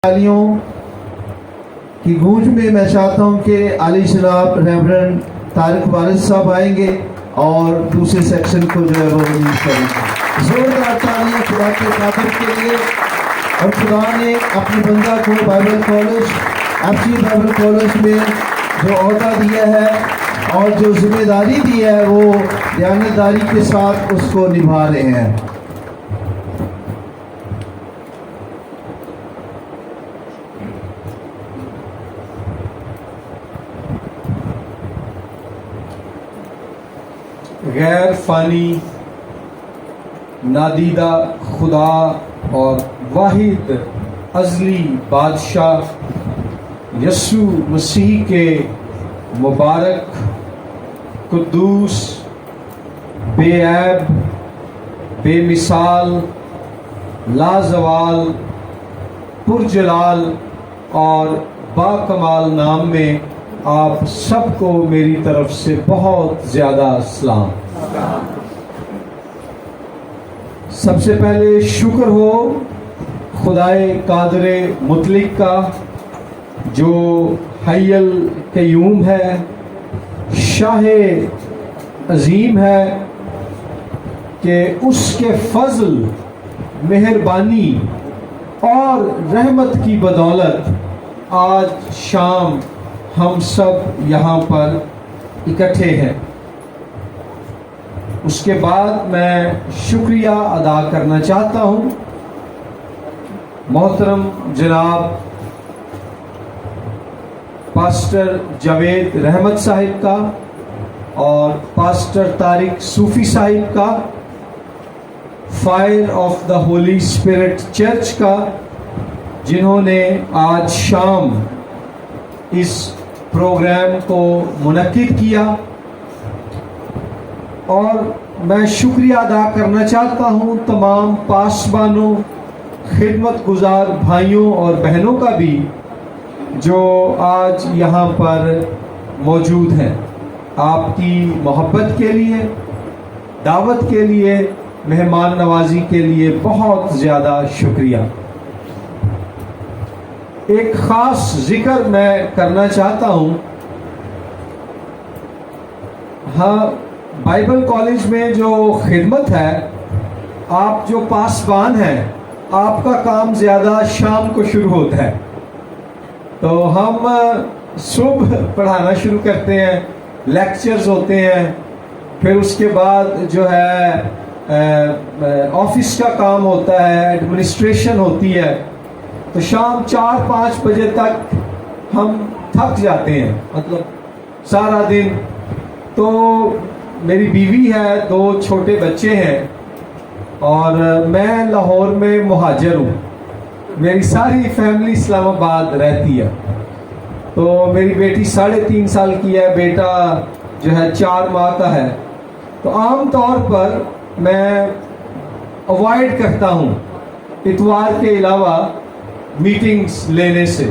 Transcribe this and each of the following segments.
तालियों की गूंज में मैं चाहता हूं कि आली जनाब रेवरेंड तारिक वालिद साहब आएंगे और दूसरे सेक्शन को जो है वो रिलीज करेंगे। जोरदार तालियां खुदा के कादिर के लिए। और खुदा ने अपने बंदा को Bible college FC Bible college में जो ओहदा दिया है और जो जिम्मेदारी दी है वो दयानतदारी के साथ उसको निभा रहे हैं। गैर फ़ानी नादीदा खुदा और वाहिद अज़ली बादशाह यसू मसीह के मुबारक कुद्दूस बेऐब बेमिसाल लाजवाल पुरजलाल और बाकमाल नाम में आप सबको मेरी तरफ से बहुत ज़्यादा सलाम। सबसे पहले शुक्र हो खुदाए कादरे मुतलिक का जो हय्युल क़य्यूम है, शाहे अजीम है, कि उसके फजल मेहरबानी और रहमत की बदौलत आज शाम हम सब यहाँ पर इकट्ठे हैं। उसके बाद मैं शुक्रिया अदा करना चाहता हूँ मोहतरम जनाब पास्टर जावेद रहमत साहिब का और पास्टर तारिक सूफी साहिब का, fire of the Holi spirit church का, जिन्होंने आज शाम इस प्रोग्राम को मुनक्किद किया। और मैं शुक्रिया अदा करना चाहता हूँ तमाम पासबानों, खिदमत गुजार भाइयों और बहनों का भी जो आज यहाँ पर मौजूद हैं। आपकी मोहब्बत के लिए, दावत के लिए, मेहमान नवाजी के लिए बहुत ज़्यादा शुक्रिया। एक ख़ास जिक्र मैं करना चाहता हूँ। हाँ, बाइबल कॉलेज में जो खिदमत है, आप जो पासबान हैं, आपका काम ज़्यादा शाम को शुरू होता है। तो हम सुबह पढ़ाना शुरू करते हैं, लेक्चर्स होते हैं, फिर उसके बाद जो है ऑफिस का काम होता है, एडमिनिस्ट्रेशन होती है। तो शाम 4-5 बजे तक हम थक जाते हैं, मतलब सारा दिन। तो मेरी बीवी है, 2 छोटे बच्चे हैं और मैं लाहौर में मुहाजिर हूँ। मेरी सारी फैमिली इस्लामाबाद रहती है। तो मेरी बेटी 3.5 साल की है, बेटा जो है 4 माह का है। तो आम तौर पर मैं अवॉइड करता हूँ इतवार के अलावा मीटिंग्स लेने से।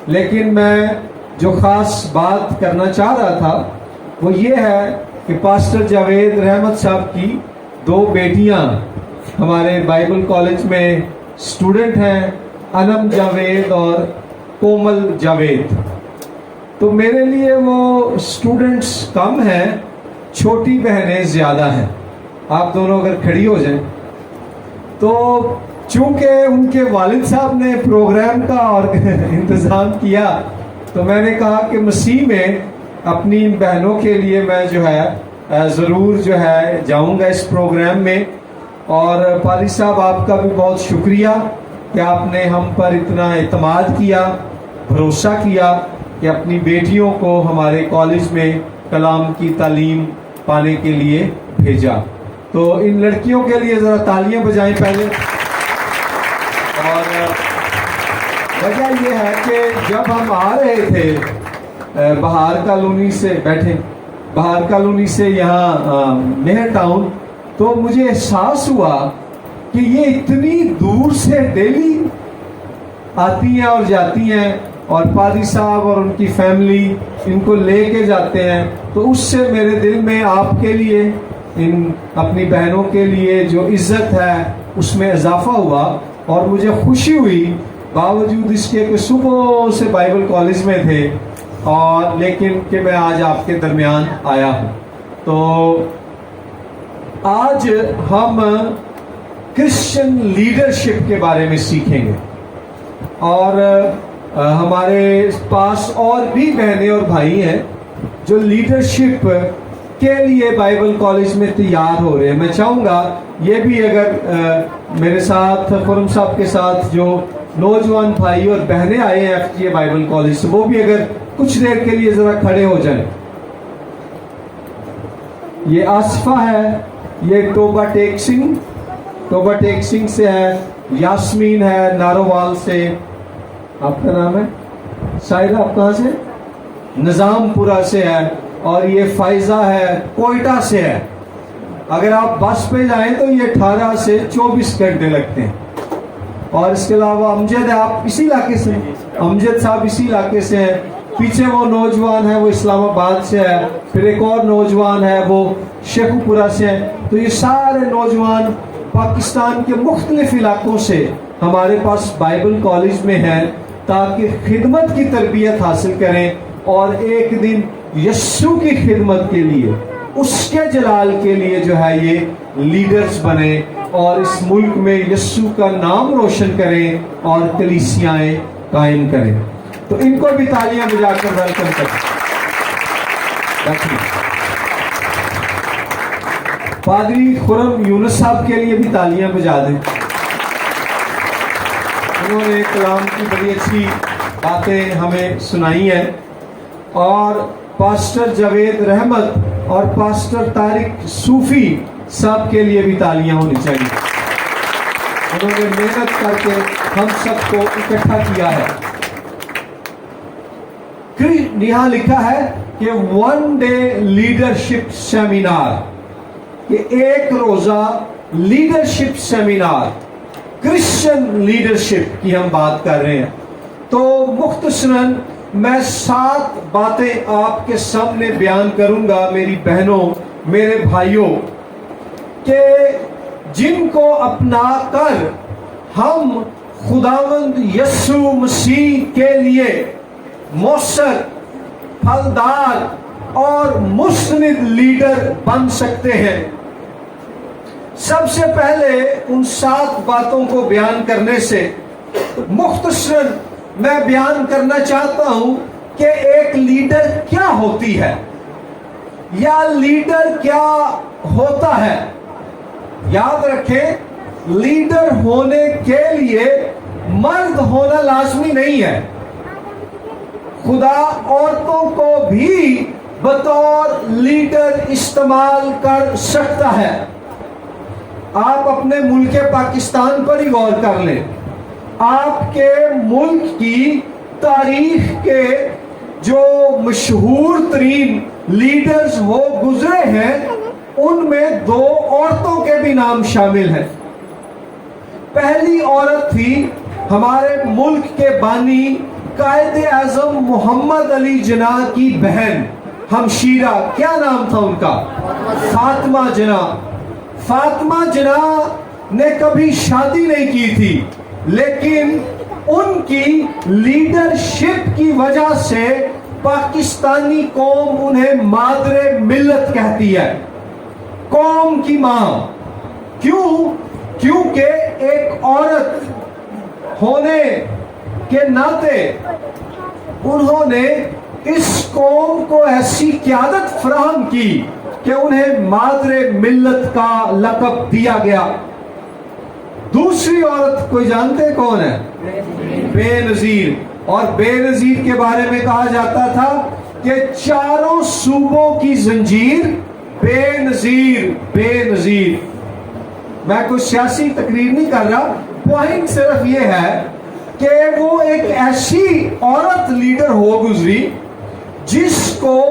लेकिन मैं जो ख़ास बात करना चाह रहा था वो ये है कि पास्टर जावेद रहमत साहब की 2 बेटियां हमारे बाइबल कॉलेज में स्टूडेंट हैं, अनम जावेद और कोमल जावेद। तो मेरे लिए वो स्टूडेंट्स कम हैं, छोटी बहनें ज़्यादा हैं। आप दोनों अगर खड़ी हो जाएं। तो चूँकि उनके वालिद साहब ने प्रोग्राम का और इंतज़ाम किया, तो मैंने कहा कि मसीह में अपनी इन बहनों के लिए मैं जो है ज़रूर जो है जाऊंगा इस प्रोग्राम में। और पाली साहब, आपका भी बहुत शुक्रिया कि आपने हम पर इतना एतमाद किया, भरोसा किया कि अपनी बेटियों को हमारे कॉलेज में कलाम की तालीम पाने के लिए भेजा। तो इन लड़कियों के लिए ज़रा तालियां बजाएं पहले। और वजह यह है कि जब हम आ रहे थे बहार कॉलोनी से, बहार कॉलोनी से यहाँ मेहर टाउन, तो मुझे एहसास हुआ कि ये इतनी दूर से डेली आती हैं और जाती हैं, और पादी साहब और उनकी फैमिली इनको लेके जाते हैं। तो उससे मेरे दिल में आपके लिए, इन अपनी बहनों के लिए जो इज्जत है उसमें इजाफा हुआ। और मुझे खुशी हुई बावजूद इसके कि सुबह से बाइबल कॉलेज में थे और लेकिन कि मैं आज आपके दरमियान आया हूँ। तो आज हम क्रिश्चियन लीडरशिप के बारे में सीखेंगे और हमारे पास और भी बहनें और भाई हैं जो लीडरशिप के लिए बाइबल कॉलेज में तैयार हो रहे हैं। मैं चाहूँगा ये भी अगर मेरे साथ खुरम साहब के साथ जो नौजवान भाई और बहनें आए हैं FGA बाइबल कॉलेज से, वो भी अगर कुछ देर के लिए ज़रा खड़े हो जाएं। ये आसफा है, ये टोबा टेक सिंह से है, यास्मीन है नारोवाल से, आपका नाम है साहिरा, आप कहाँ से? निजामपुरा से है, और ये फाइजा है कोयटा से है। अगर आप बस पे जाएं तो ये 18 से 24 घंटे लगते हैं। और इसके अलावा अमजद है, आप इसी इलाके से, अमजद साहब इसी इलाके से हैं। पीछे वो नौजवान है वो इस्लामाबाद से है, फिर एक और नौजवान है वो शेखुपुरा से है। तो ये सारे नौजवान पाकिस्तान के मुख्तलिफ इलाकों से हमारे पास बाइबल कॉलेज में हैं ताकि खिदमत की तरबियत हासिल करें और एक दिन यस्सु की खिदमत के लिए, उसके जलाल के लिए जो है ये लीडर्स बने और इस मुल्क में यस्सु का नाम रोशन करें और कलीसियाएं कायम करें। तो इनको भी तालियां बजाकर वेलकम करें। पादरी खुरम यूनुस साहब के लिए भी तालियां बजा दें। उन्होंने कलाम की बड़ी अच्छी बातें हमें सुनाई हैं। और पास्टर जावेद रहमत और पास्टर तारिक सूफी साहब के लिए भी तालियां होनी चाहिए। उन्होंने मेहनत करके हम सबको इकट्ठा किया है। यहाँ लिखा है कि 1 डे लीडरशिप सेमिनार, कि एक रोजा लीडरशिप सेमिनार, क्रिश्चियन लीडरशिप की हम बात कर रहे हैं। तो मुख्तसरन मैं 7 बातें आपके सामने बयान करूंगा मेरी बहनों, मेरे भाइयों, कि जिनको अपना कर हम खुदावंद यस्सु मसीह के लिए मौसर, फलदार और मुस्निद लीडर बन सकते हैं। सबसे पहले उन 7 बातों को बयान करने से मुख्तसरन मैं बयान करना चाहता हूं कि एक लीडर क्या होती है या लीडर क्या होता है। याद रखें, लीडर होने के लिए मर्द होना लाजमी नहीं है। खुदा औरतों को भी बतौर लीडर इस्तेमाल कर सकता है। आप अपने मुल्क पाकिस्तान पर ही गौर कर लें। आपके मुल्क की तारीख के जो मशहूर तरीन लीडर्स वो गुजरे हैं, उनमें 2 औरतों के भी नाम शामिल हैं। पहली औरत थी हमारे मुल्क के बानी कायदे आज़म मोहम्मद अली जिना की बहन हमशीरा, क्या नाम था उनका? फातिमा जिना। फातिमा जिना ने कभी शादी नहीं की थी, लेकिन उनकी लीडरशिप की वजह से पाकिस्तानी कौम उन्हें मादरे मिल्लत कहती है, कौम की मां। क्यों? क्योंकि एक औरत होने के नाते उन्होंने इस कौम को ऐसी क़यादत फराहम की कि उन्हें मादरे मिल्लत का लक़ब दिया गया। दूसरी औरत कोई जानते कौन है? बेनज़ीर। और बेनज़ीर के बारे में कहा जाता था कि 4 सूबों की जंजीर बेनज़ीर, बेनज़ीर। मैं कोई सियासी तकरीर नहीं कर रहा, पॉइंट सिर्फ ये है कि वो एक ऐसी औरत लीडर हो गुजरी जिसको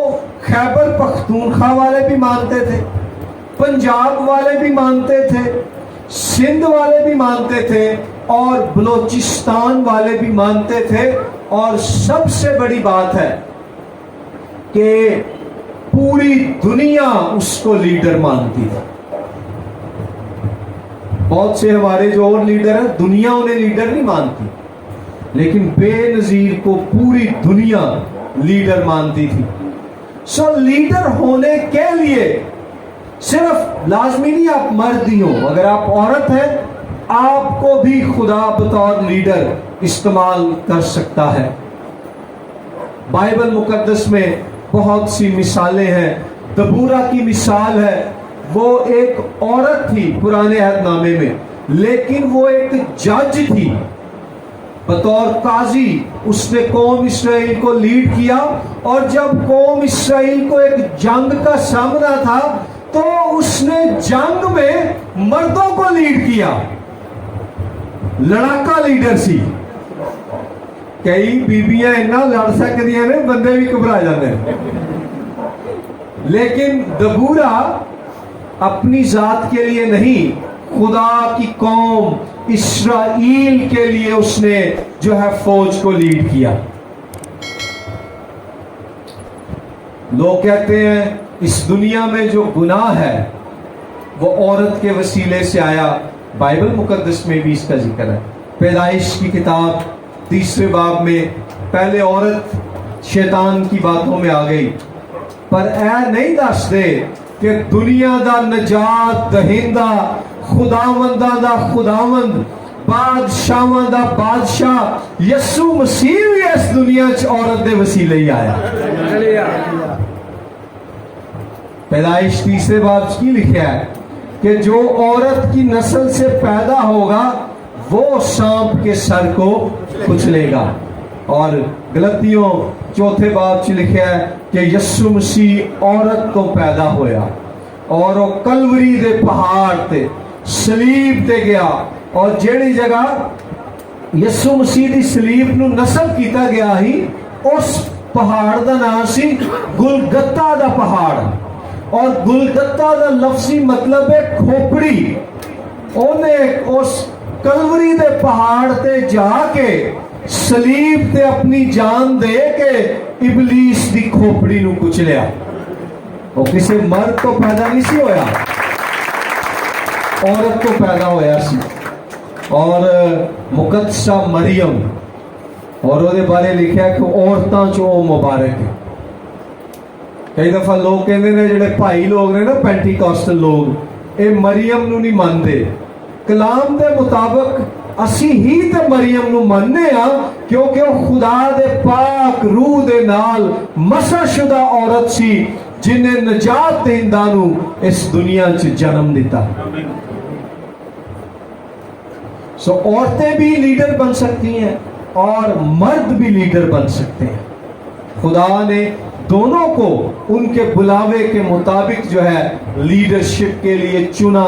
खैबर पख्तूनख्वा वाले भी मानते थे, पंजाब वाले भी मानते थे, सिंध वाले भी मानते थे और बलोचिस्तान वाले भी मानते थे। और सबसे बड़ी बात है कि पूरी दुनिया उसको लीडर मानती है। बहुत से हमारे जो और लीडर हैं, दुनिया उन्हें लीडर नहीं मानती, لیکن بے نظیر کو پوری دنیا لیڈر مانتی تھی. سو لیڈر ہونے کے لیے صرف لازمی نہیں آپ مرد ہی ہو, اگر آپ عورت ہیں آپ کو بھی خدا بطور لیڈر استعمال کر سکتا ہے. بائبل مقدس میں بہت سی مثالیں ہیں. دبورا کی مثال ہے, وہ ایک عورت تھی پرانے عہد نامے میں, لیکن وہ ایک جج تھی. بطور قاضی اس نے قوم اسرائیل کو لیڈ کیا, اور جب قوم اسرائیل کو ایک جنگ کا سامنا تھا تو اس نے جنگ میں مردوں کو لیڈ کیا. لڑاکا لیڈر سی. کئی بیبیاں اتنا لڑ سکتی ہیں بندے بھی گھبرا جاتے ہیں, لیکن دبورا اپنی ذات کے لیے نہیں, خدا کی قوم اسرائیل کے لیے اس نے جو ہے فوج کو لیڈ کیا. لوگ کہتے ہیں اس دنیا میں جو گناہ ہے وہ عورت کے وسیلے سے آیا. بائبل مقدس میں بھی اس کا ذکر ہے. پیدائش کی کتاب 3 باب میں پہلے عورت شیطان کی باتوں میں آ گئی, پر اے نہیں دس دے کہ دنیا دا نجات دہندہ خداونداں دا خداوند بادشاہاں دا بادشاہ یسوع مسیح بھی اس دنیا چ عورت دے وسیلے ہی آیا. پیدائش 3 باب کی لکھا ہے کہ جو عورت کی نسل سے پیدا ہوگا وہ سانپ کے سر کو کچلے گا. اور غلطیوں 4 باب لکھا ہے کہ یسوع مسیح عورت تو پیدا ہویا اور وہ کلوری دے پہاڑ تے صلیب تے گیا, اور جیڑی جگہ یسوع مسیح دی صلیب نو نصب کیتا گیا ہی اس پہاڑ دا نام سی گلگتا دا پہاڑ. اور گلگتا دا لفظی مطلب ہے کھوپڑی. انہیں اس کلوری دے پہاڑ تے جا کے صلیب تے اپنی جان دے کے ابلیس دی کھوپڑی نو کچلیا. وہ کسی مرد تو پیدا نہیں سی ہویا, عورت تو پیدا ہویا سی. اور مقدسہ مریم, اور وہ دے بارے لکھا کہ عورتاں چو مبارک ہے. کئی دفعہ لوگ کہندے نے جڑے بھائی لوگ نے نا پینٹی کاسٹل لوگ, اے مریم نو نہیں مانتے. کلام دے مطابق اسی ہی تے مریم نو مننے ہاں کیونکہ وہ خدا دے پاک روح دے نال مسح شدہ عورت سی جنہیں نجات دہندہ نو اس دنیا چ جنم دیتا. سو عورتیں بھی لیڈر بن سکتی ہیں اور مرد بھی لیڈر بن سکتے ہیں. خدا نے دونوں کو ان کے بلاوے کے مطابق جو ہے لیڈرشپ کے لیے چنا,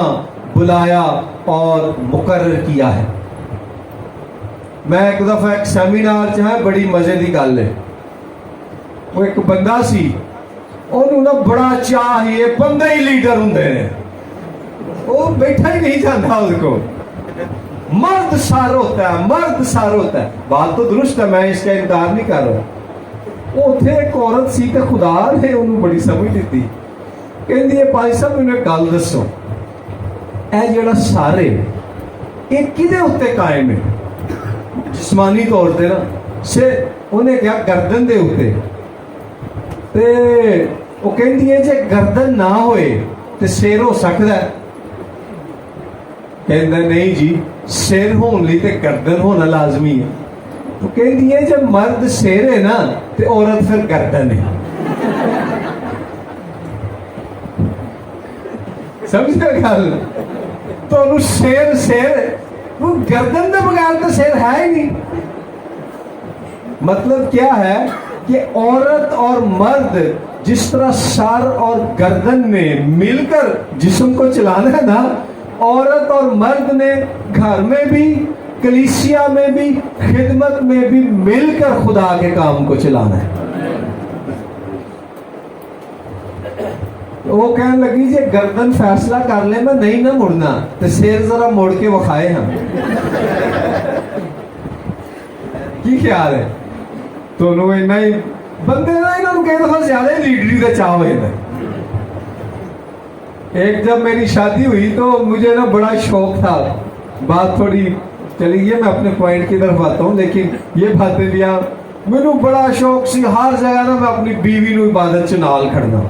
بلایا اور مقرر کیا ہے. میں ایک دفعہ ایک سیمینار چاہے بڑی مزے دی گل ہے. وہ ایک بندہ سی, انہوں نے بڑا چاہیے بندے ہی لیڈر ہوں نے, وہ بیٹھا ہی نہیں جاتا اس کو. مرد سار ہوتا ہے, مرد سار ہوتا ہے. بات تو درست ہے, میں اس کا انکار نہیں کر رہا. اتنے ایک عورت سی تے خدا نے انہوں بڑی سمجھ دیتی. کہندی ہے بھائی صاحب انہیں گل دسو, اے جڑا سارے یہ کدے اتنے قائم ہے جسمانی طور تے نا, سے انہیں کیا گردن دے اتنے. تے وہ کہندی ہے جے گردن نہ ہوئے تے سیر ہو سکتا ہے. کہندا نہیں جی, سیر ہون لی تے گردن ہونا لازمی ہے. تو کہندی ہے جب مرد سیر ہے نا تے عورت پھر گردن ہے. سمجھا گل؟ تو انہوں سیر سیر وہ گردن دے بغیر تو سیر ہے ہی نہیں. مطلب کیا ہے کہ عورت اور مرد جس طرح سر اور گردن نے مل کر جسم کو چلانا ہے نا, عورت اور مرد نے گھر میں بھی, کلیسیا میں بھی, خدمت میں بھی مل کر خدا کے کام کو چلانا ہے. وہ کہنے لگی جی گردن فیصلہ کر لے میں نہیں نہ مڑنا تو سیر ذرا موڑ کے وکھائے ہم. کی خیال ہے؟ تو بندے کئی دفعہ زیادہ لیڈری کا چاہ ہوئے تھے. ایک جب میری شادی ہوئی تو مجھے نا بڑا شوق تھا, بات تھوڑی چلیے میں اپنے پوائنٹ کی طرف آتا ہوں. لیکن یہ باتیں بھی مینو بڑا شوق سی ہر جگہ نا میں اپنی بیوی نو عبادت چ نال کھڑنا.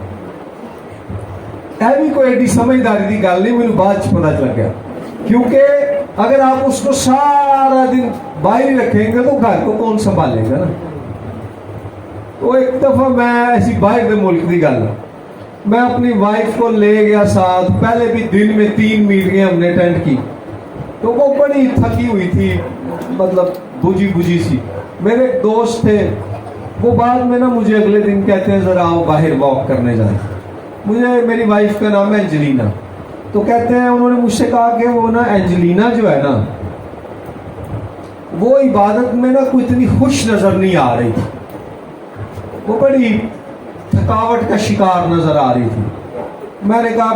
یہ بھی کوئی ایڈی سمجھداری کی گل نہیں, مینو بعد چ پتا چل گیا. کیونکہ اگر آپ اس کو سارا دن باہر ہی رکھیں گے تو گھر کو کون سنبھالے گا نا. تو ایک دفعہ میں ایسی باہر دے ملک کی گل, میں اپنی وائف کو لے گیا ساتھ. پہلے بھی دن میں 3 میٹنگیں ہم نے اٹینڈ کی, تو وہ بڑی تھکی ہوئی تھی, مطلب بجھی سی. میرے ایک دوست تھے, وہ بعد میں نا مجھے اگلے دن کہتے ہیں ذرا آؤ باہر واک کرنے جائیں. میری وائف کا نام ہے انجلینا. تو کہتے ہیں انہوں نے مجھ سے کہا کہ وہ نا انجلینا جو ہے نا وہ عبادت میں نا کوئی اتنی خوش نظر نہیں آ رہی تھی, وہ بڑی تھکاوٹ کا شکار نظر آ رہی تھی. میں نے کہا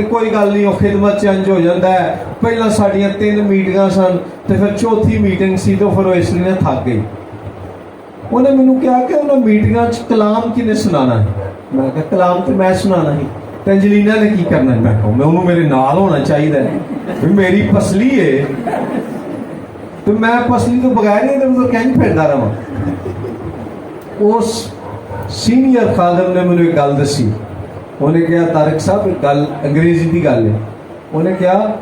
کوئی گل نہیں, وہ خدمت چینج ہو جاتا ہے. پہلا ساڑیاں 3 میٹنگاں سن تو پھر چوتھی میٹنگ سی تو پھر وہ اس لیے تھک گئی. انہیں مینوں کہا کہ انہیں میٹنگاں کلام کنے سنانا ہے. میں کہا کلام تو میں سنانا ہی, تو انجلینا نے کی کرنا ہے. میں کہا میں انہوں میرے نال ہونا چاہیے, میری پسلی ہے, تو میں پسلی تو بغیر نہیں تو کہیں پھردا رہا. اس سینئر خادم نے مجھے ایک گل دسی. انہیں کہا طارق صاحب ایک گل انگریزی کی گل ہے. انہیں کہا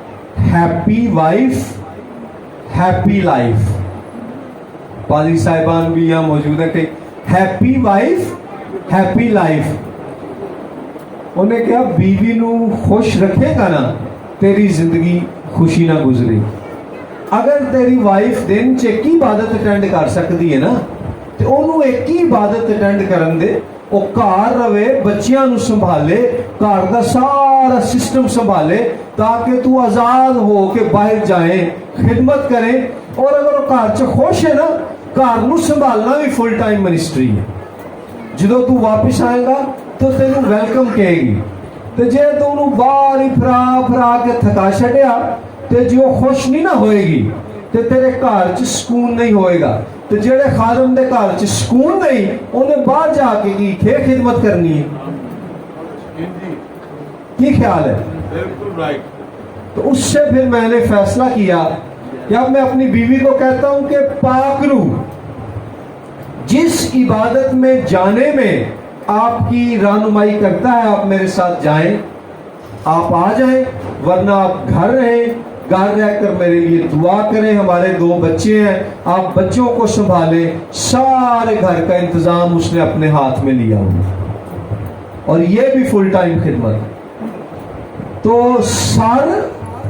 ہیپی وائف ہیپی لائف. پادری صاحبان بھی یہاں موجود ہیں کہ ہیپی وائف ہیپی لائف. انہیں کہا بیوی نو خوش رکھے گا نا تیری زندگی خوشی نہ گزری. اگر تیری وائف دن چ ایک عبادت اٹینڈ کر سکتی ہے نا تو انہوں ایک ہی عبادت اٹینڈ کرن دے, وہ گھر رہے, بچیاں نو سنبھالے, گھر دا سارا سسٹم سنبھالے, تاکہ تو آزاد ہو کے باہر جائیں خدمت کریں. اور اگر وہ گھر چ خوش ہے نا, گھر نو سنبھالنا بھی فل ٹائم منسٹری ہے. جدو تو واپس آئے گا تو تینوں ویلکم کہے گی. تو جے تو انہوں باہر ہی پھرا کے تھکا چھڈیا تو جو خوش نہیں نہ ہوئے گی تو تیرے گھر چ سکون نہیں ہوئے گا. تو جڑے خادم دے گھر چ سکون نہیں, انہیں باہر جا کے کی خدمت کرنی ہے. کی خیال ہے؟ بالکل رائٹ. تو اس سے پھر میں نے فیصلہ کیا کہ اب میں اپنی بیوی کو کہتا ہوں کہ پاک روح جس عبادت میں جانے میں آپ کی رہنمائی کرتا ہے آپ میرے ساتھ جائیں, آپ آ جائیں, ورنہ آپ گھر رہیں, گھر رہ کر میرے لیے دعا کریں. ہمارے 2 بچے ہیں, آپ بچوں کو سنبھالیں. سارے گھر کا انتظام اس نے اپنے ہاتھ میں لیا ہوا, اور یہ بھی فل ٹائم خدمت. تو سر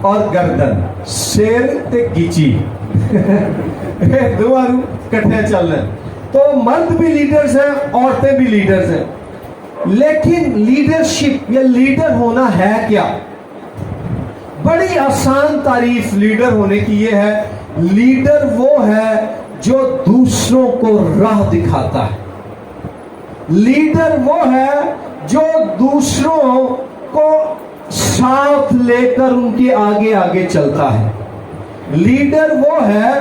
اور گردن, سیر تے گیچی دونوں کٹھے چلنا. تو مرد بھی لیڈرز ہیں, عورتیں بھی لیڈرز ہیں. لیکن لیڈرشپ یا لیڈر ہونا ہے کیا؟ بڑی آسان تعریف لیڈر ہونے کی یہ ہے, لیڈر وہ ہے جو دوسروں کو راہ دکھاتا ہے. لیڈر وہ ہے جو دوسروں کو ساتھ لے کر ان کے آگے آگے چلتا ہے. لیڈر وہ ہے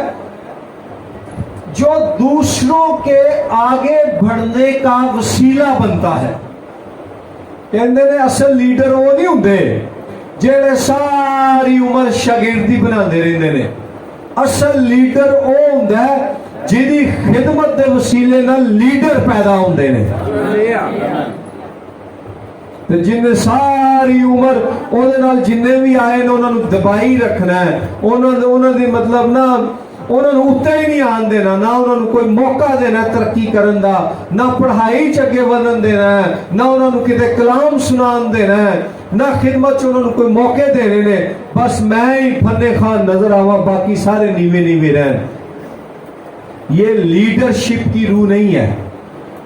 جو دوسروں کے آگے بڑھنے کا وسیلہ بنتا ہے. کہندے نے اصل لیڈر وہ نہیں ہوندے جڑے ساری عمر شاگردی بناندے رہندے نے. اصل لیڈر وہ ہوندا ہے جدی خدمت دے وسیلے نال لیڈر پیدا ہوندے نے. تے جن ساری عمر اودے نال جننے بھی آئے نے انہاں نو دبائی رکھنا ہے, انہاں دی مطلب نا انہوں نے اتنے ہی نہیں آن دینا, نہ انہوں نے کوئی موقع دینا ترقی کرن دا, نہ پڑھائی چگے ودن دینا ہے, نہ انہوں نے کتے کلام سنان دینا ہے, نہ خدمت انہوں نے کوئی موقع دینے نے. بس میں ہی فنے خان نظر آوا, باقی سارے نیوے رہن. یہ لیڈرشپ کی روح نہیں ہے,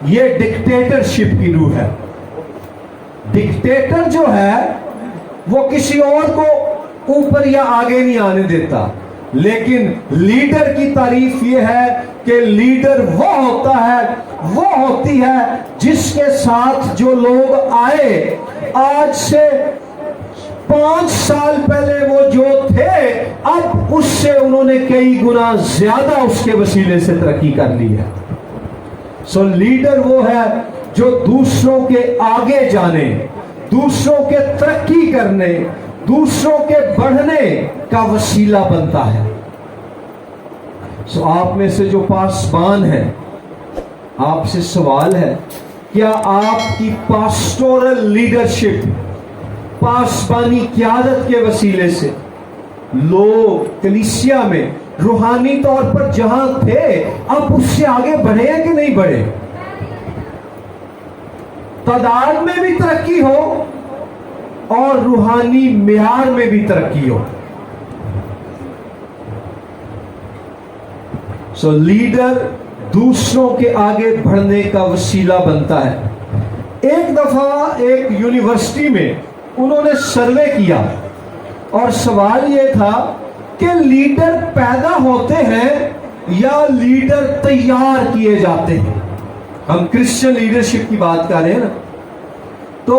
یہ ڈکٹیٹرشپ کی روح ہے. ڈکٹیٹر جو ہے وہ کسی اور کو اوپر یا آگے نہیں آنے دیتا, لیکن لیڈر کی تعریف یہ ہے کہ لیڈر وہ ہوتا ہے, وہ ہوتی ہے جس کے ساتھ جو لوگ آئے آج سے 5 سال پہلے وہ جو تھے اب اس سے انہوں نے کئی گنا زیادہ اس کے وسیلے سے ترقی کر لی ہے. سو لیڈر وہ ہے جو دوسروں کے آگے جانے, دوسروں کے ترقی کرنے, دوسروں کے بڑھنے کا وسیلہ بنتا ہے. सो आप में से जो पासबान हैं, आपसे सवाल है, क्या आपकी पास्टोरल लीडरशिप, पासबानी क़यादत के वसीले से लोग कलीसिया में रूहानी तौर पर जहां थे अब उससे आगे बढ़े हैं कि नहीं बढ़े? तादाद में भी तरक्की हो और रूहानी मियार में भी तरक्की हो। सो लीडर दूसरों के आगे बढ़ने का वसीला बनता है। एक दफा एक यूनिवर्सिटी में उन्होंने सर्वे किया और सवाल यह था कि लीडर पैदा होते हैं या लीडर तैयार किए जाते हैं। हम क्रिश्चियन लीडरशिप की बात कर रहे हैं ना, तो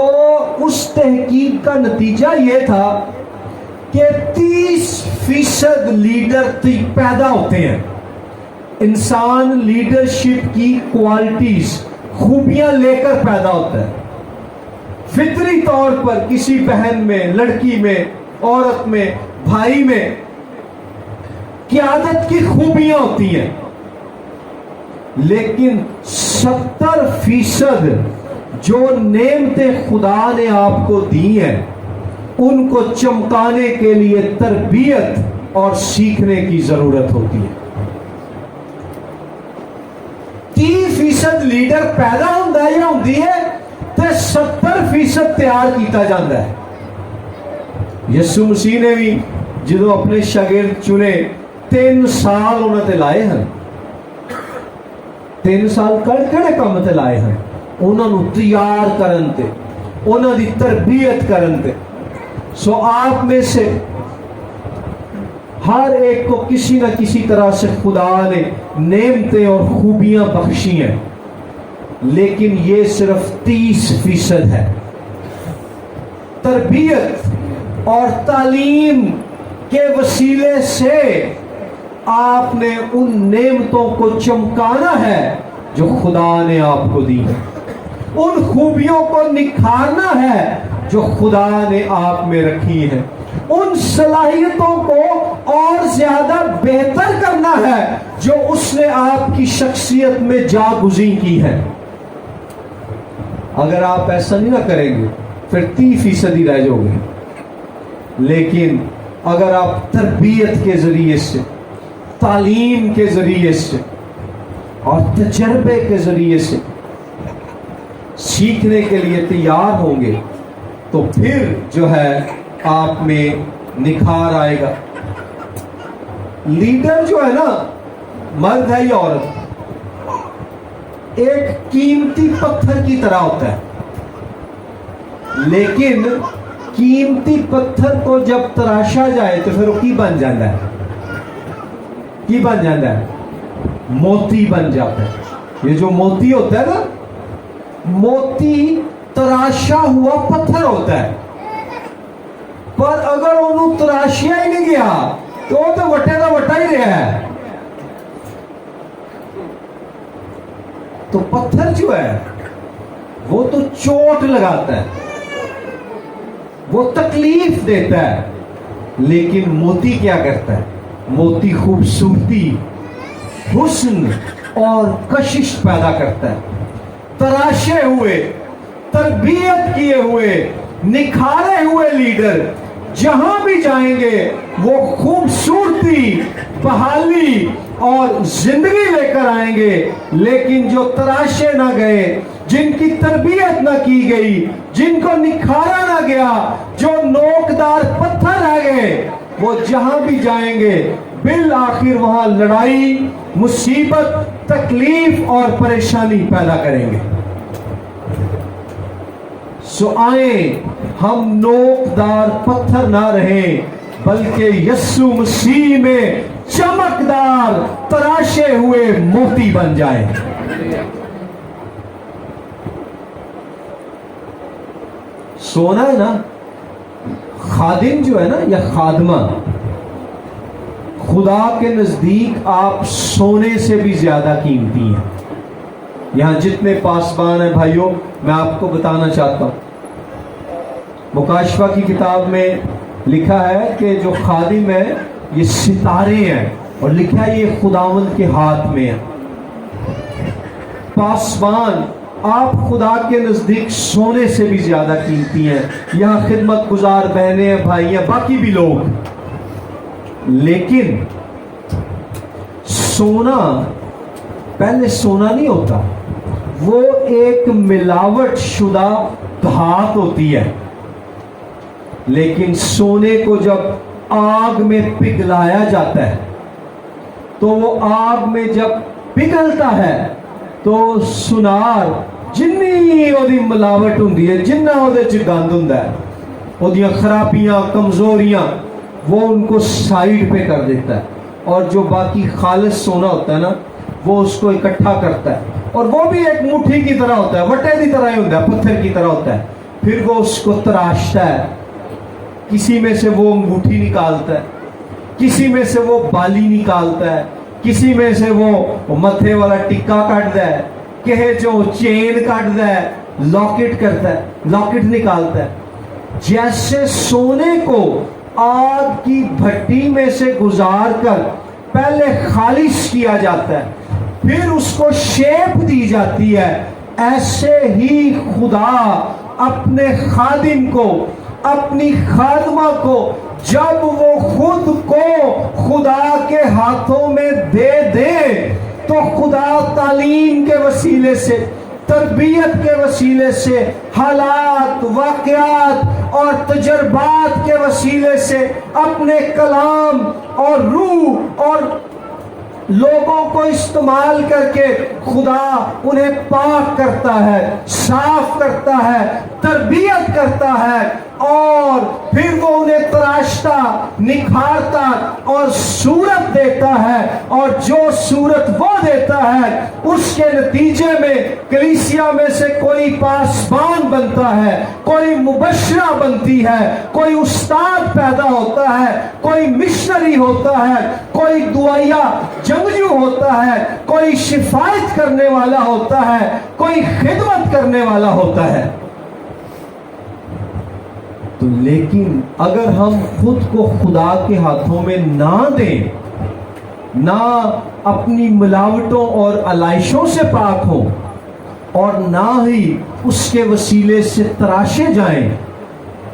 उस तहकीक का नतीजा यह था कि 30% लीडर पैदा होते हैं। इंसान लीडरशिप की क्वालिटीज, खूबियां लेकर पैदा होता है। फितरी तौर पर किसी बहन में, लड़की में, औरत में, भाई में क़यादत की खूबियां होती हैं, लेकिन 70% जो नेमतें खुदा ने आपको दी हैं उनको चमकाने के लिए तरबियत और सीखने की जरूरत होती है। 30% लीडर पैदा होता है या होती है तो 70% तैयार किया जाता है। यसु मसीह ने भी जो अपने शागिर्द चुने 3 साल उन्होंने लाए हैं। 3 साल किहड़े काम ते लाए हैं? उन्होंने तैयार करन ते, उन्होंने तरबियत करन ते। सो आप में से हर एक को किसी न किसी तरह से खुदा ने नेमतें और खूबियां बख्शी हैं, लेकिन ये सिर्फ 30% है। तरबियत और तालीम के वसीले से आपने उन नेमतों को चमकाना है जो खुदा ने आपको दी है। उन खूबियों को निखारना है जो खुदा ने आप में रखी है। उन सलाहियतों को और ज्यादा बेहतर करना है जो उसने आपकी शख्सियत में जागुज़ी की है। अगर आप ऐसा नहीं ना करेंगे फिर 30% ही रह जाओगे, लेकिन अगर आप तरबियत के जरिए से, तालीम के जरिए से और तजर्बे के जरिए से सीखने के लिए तैयार होंगे तो फिर जो है आप में निखार आएगा। लीडर जो है ना, मर्द है या औरत, एक कीमती पत्थर की तरह होता है, लेकिन कीमती पत्थर को जब तराशा जाए तो फिर वो की बन जाता है? की बन जाता है? मोती बन जाता है। ये जो मोती होता है ना, मोती तराशा हुआ पत्थर होता है, पर अगर उन्होंने तराशिया ही नहीं गया तो वो तो वटे का वटा ही रहा है। तो पत्थर जो है वो तो चोट लगाता है, वो तकलीफ देता है, लेकिन मोती क्या करता है? मोती खूबसूरती, हुस्न और कशिश पैदा करता है। तराशे हुए, तरबियत किए हुए, निखारे हुए लीडर जहां भी जाएंगे वो खूबसूरती, बहाली और जिंदगी लेकर आएंगे। लेकिन जो तराशे ना गए, जिनकी तरबियत ना की गई, जिनको निखारा ना गया, जो नोकदार पत्थर रह गए, वो जहां भी जाएंगे बिल आखिर वहां लड़ाई, मुसीबत, तकलीफ और परेशानी पैदा करेंगे। सो आए हम नोकदार पत्थर ना रहें, बल्कि यस्सु मसीह में चमकदार तराशे हुए मोती बन जाएं। सोना है ना, खादिम जो है ना या खादमा, खुदा के नजदीक आप सोने से भी ज्यादा कीमती हैं। यहां जितने पासबान हैं भाइयों, मैं आपको बताना चाहता हूं, मुकाशफा की किताब में लिखा है कि जो खादिम है ये सितारे हैं। اور لکھا ہے یہ خداوند کے ہاتھ میں ہے. پاسبان آپ خدا کے نزدیک سونے سے بھی زیادہ قیمتی ہیں. یہاں خدمت گزار بہنیں ہیں، بھائی ہیں، باقی بھی لوگ. لیکن سونا پہلے سونا نہیں ہوتا، وہ ایک ملاوٹ شدہ دھات ہوتی ہے. لیکن سونے کو جب آگ میں پگھلایا جاتا ہے تو وہ آگ میں جب پگھلتا ہے تو سونار جنی وہی ملاوٹ ہوندی ہے، جنہ وہ گند ہوندا ہے، وہ خرابیاں کمزوریاں وہ ان کو سائیڈ پہ کر دیتا ہے. اور جو باقی خالص سونا ہوتا ہے نا، وہ اس کو اکٹھا کرتا ہے. اور وہ بھی ایک مٹھی کی طرح ہوتا ہے، وٹے کی طرح ہی ہوتا ہے، پتھر کی طرح ہوتا ہے. پھر وہ اس کو تراشتا ہے، کسی میں سے وہ انگوٹھی نکالتا ہے، کسی میں سے وہ بالی نکالتا ہے، کسی میں سے وہ متھے والا ٹکا کٹدا ہے، کہے جو چین کٹدا ہے، لاکٹ کرتا ہے، لاکٹ نکالتا ہے. جیسے سونے کو آگ کی بھٹی میں سے گزار کر پہلے خالص کیا جاتا ہے، پھر اس کو شیپ دی جاتی ہے، ایسے ہی خدا اپنے خادم کو، اپنی خادمہ کو، جب وہ خود کو خدا کے ہاتھوں میں دے دے تو خدا تعلیم کے وسیلے سے، تربیت کے وسیلے سے، حالات، واقعات اور تجربات کے وسیلے سے اپنے کلام اور روح اور لوگوں کو استعمال کر کے خدا انہیں پاک کرتا ہے، صاف کرتا ہے، تربیت کرتا ہے، اور پھر وہ انہیں تراشتا، نکھارتا اور صورت دیتا ہے. اور جو صورت وہ دیتا ہے اس کے نتیجے میں کلیسیا میں سے کوئی پاسبان بنتا ہے، کوئی مبشرہ بنتی ہے، کوئی استاد پیدا ہوتا ہے، کوئی مشنری ہوتا ہے، کوئی دعائیا جنگجو ہوتا ہے، کوئی شفایت کرنے والا ہوتا ہے، کوئی خدمت کرنے والا ہوتا ہے. تو لیکن اگر ہم خود کو خدا کے ہاتھوں میں نہ دیں، نہ اپنی ملاوٹوں اور علائشوں سے پاک ہوں، اور نہ ہی اس کے وسیلے سے تراشے جائیں،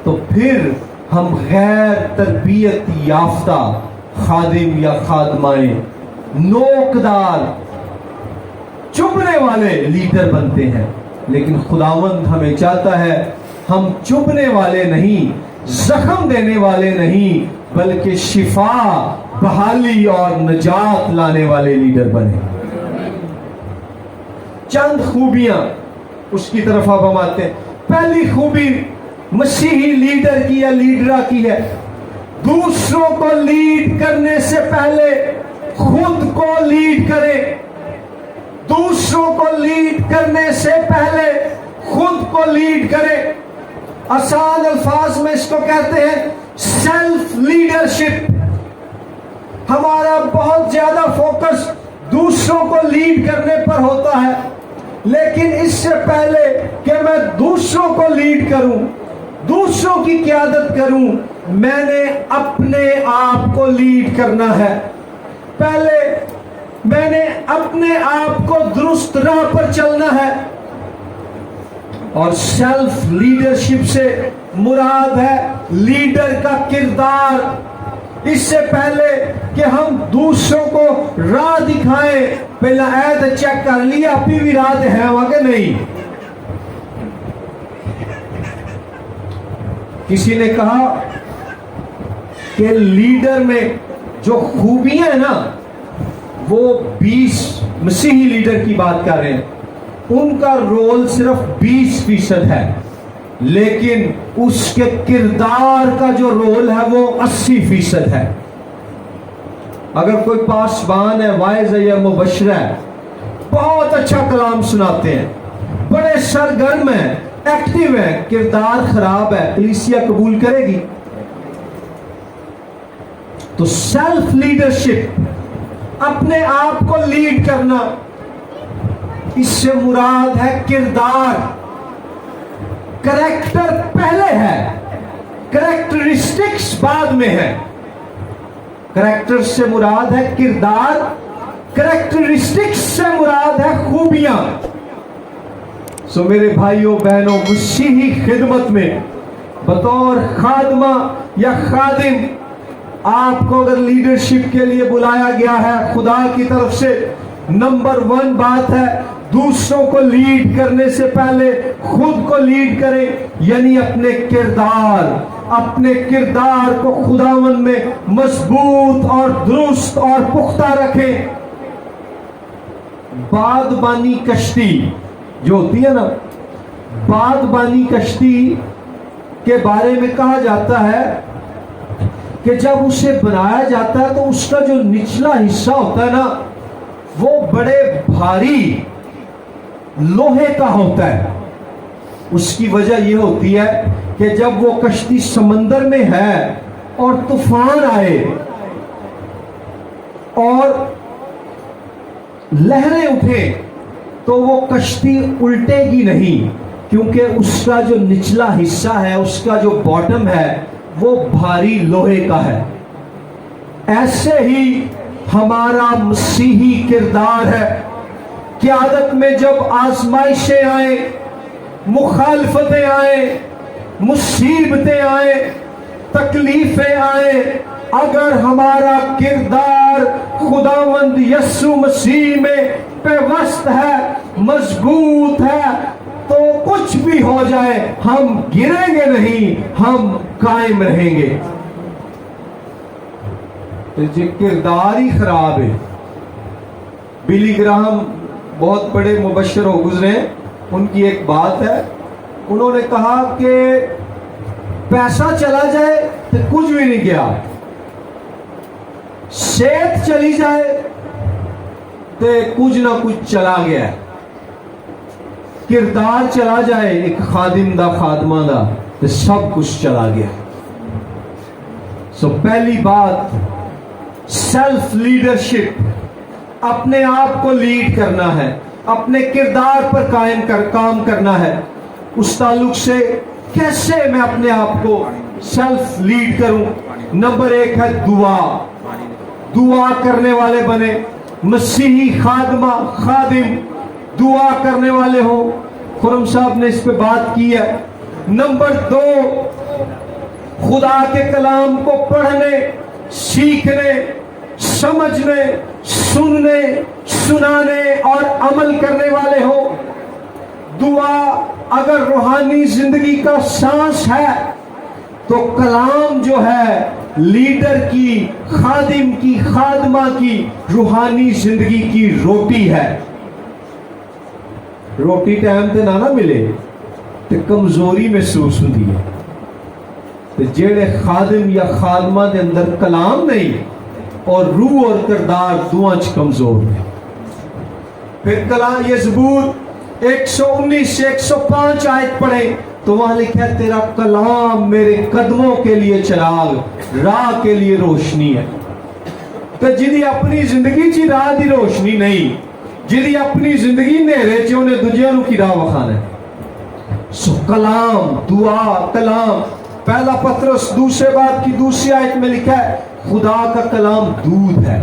تو پھر ہم غیر تربیت یافتہ خادم یا خادمائیں، نوکدار، چبھنے والے لیڈر بنتے ہیں. لیکن خداوند ہمیں چاہتا ہے ہم چبھنے والے نہیں، زخم دینے والے نہیں، بلکہ شفا، بحالی اور نجات لانے والے لیڈر بنے. چند خوبیاں اس کی طرف اب ہم آتے ہیں. پہلی خوبی مسیحی لیڈر کی یا لیڈرہ کی ہے، دوسروں کو لیڈ کرنے سے پہلے خود کو لیڈ کرے. دوسروں کو لیڈ کرنے سے پہلے خود کو لیڈ کرے. آسان الفاظ میں اس کو کہتے ہیں سیلف لیڈرشپ. ہمارا بہت زیادہ فوکس دوسروں کو لیڈ کرنے پر ہوتا ہے، لیکن اس سے پہلے کہ میں دوسروں کو لیڈ کروں، دوسروں کی قیادت کروں، میں نے اپنے آپ کو لیڈ کرنا ہے. پہلے میں نے اپنے آپ کو درست راہ پر چلنا ہے. اور سیلف لیڈرشپ سے مراد ہے لیڈر کا کردار. اس سے پہلے کہ ہم دوسروں کو راہ دکھائیں، پہلا عہد چیک کر لیا اپنی بھی راہ ہے وہاں کہ نہیں. کسی نے کہا کہ لیڈر میں جو خوبیاں ہیں نا، وہ 20 مسیحی لیڈر کی بات کر رہے ہیں، ان کا رول صرف 20% ہے، لیکن اس کے کردار کا جو رول ہے وہ 80% ہے. اگر کوئی پاسبان ہے، وائز ہے یا مبشر ہے، بہت اچھا کلام سناتے ہیں، بڑے سرگرم ہیں، ایکٹیو ہیں، کردار خراب ہے، کلیسیا قبول کرے گی؟ تو سیلف لیڈرشپ، اپنے آپ کو لیڈ کرنا، اس سے مراد ہے کردار. کریکٹر پہلے ہے، کریکٹرسٹکس بعد میں ہے. करेक्टर से मुराद है किरदार, करेक्टरिस्टिक्स से मुराद है खूबियां। सो मेरे भाइयों बहनों, मसीही खिदमत में बतौर खादमा या खादिम आपको अगर लीडरशिप के लिए बुलाया गया है खुदा की तरफ से, नंबर 1 बात है दूसरों को लीड करने से पहले खुद को लीड करें, यानी अपने किरदार को खुदावन में मजबूत और दुरुस्त और पुख्ता रखें। बादबानी कश्ती जो होती है ना, बादबानी कश्ती के बारे में कहा जाता है कि जब उसे बनाया जाता है तो उसका जो निचला हिस्सा होता है ना, वो बड़े भारी लोहे का होता है। उसकी वजह यह होती है कि जब वो कश्ती समंदर में है और तूफान आए और लहरें उठे तो वो कश्ती उल्टेगी नहीं, क्योंकि उसका जो निचला हिस्सा है, उसका जो बॉटम है, वो भारी लोहे का है। ऐसे ही हमारा मसीही किरदार है। क़यादत में जब आजमाइशें आए, मुखालफतें आए, मुसीबतें आए, तकलीफें आए, अगर हमारा किरदार खुदावंद यस्सु मसीह में पेवस्त है, मजबूत है, तो कुछ भी हो जाए हम गिरेंगे नहीं, हम कायम रहेंगे। तो जो किरदार ही खराब है, बिली ग्राहम बहुत बड़े मुबश्शिर हो गुजरे, उनकी एक बात है, उन्होंने कहा कि पैसा चला जाए तो कुछ भी नहीं गया, सेहत चली जाए तो कुछ ना कुछ चला गया, किरदार चला जाए एक खादिम दा खादमा दा तो सब कुछ चला गया। सो पहली बात सेल्फ लीडरशिप, अपने आप को लीड करना है, अपने किरदार पर काम करना है। उस ताल्लुक से कैसे मैं अपने आप को सेल्फ लीड करूं? नंबर 1 है दुआ करने वाले बने, मसीही खादमा खादिम दुआ करने वाले हो। खुरम साहब ने इस पे बात की है। नंबर 2, खुदा के कलाम को पढ़ने, सीखने, समझने, सुनने, सुनाने और अमल करने वाले हो। दुआ अगर रूहानी जिंदगी का सांस है तो कलाम जो है लीडर की, खादिम की, खादमा की रूहानी जिंदगी की रोटी है। रोटी टाइम ते ना मिले तो कमजोरी महसूस होती है। तो जेड़े खादिम या खादमा के अंदर कलाम नहीं और रूह और किरदार दुआ च कमजोर है। फिर कलाम ये ज़बूर 119 से 105 आयत पढ़े तो वहां लिखा है, तेरा कलाम मेरे कदमों के लिए चिराग, राह के लिए रोशनी है। तो जिदी अपनी जिंदगी ची राह दी रोशनी नहीं, जिदी अपनी जिंदगी नेरे च उन्हें दूजियां नूं की राह वखाना है। सो कलाम, दुआ, कलाम। पहला पतरस दूसरे बाब की दूसरी आयत में लिखा है, खुदा का कलाम दूध है,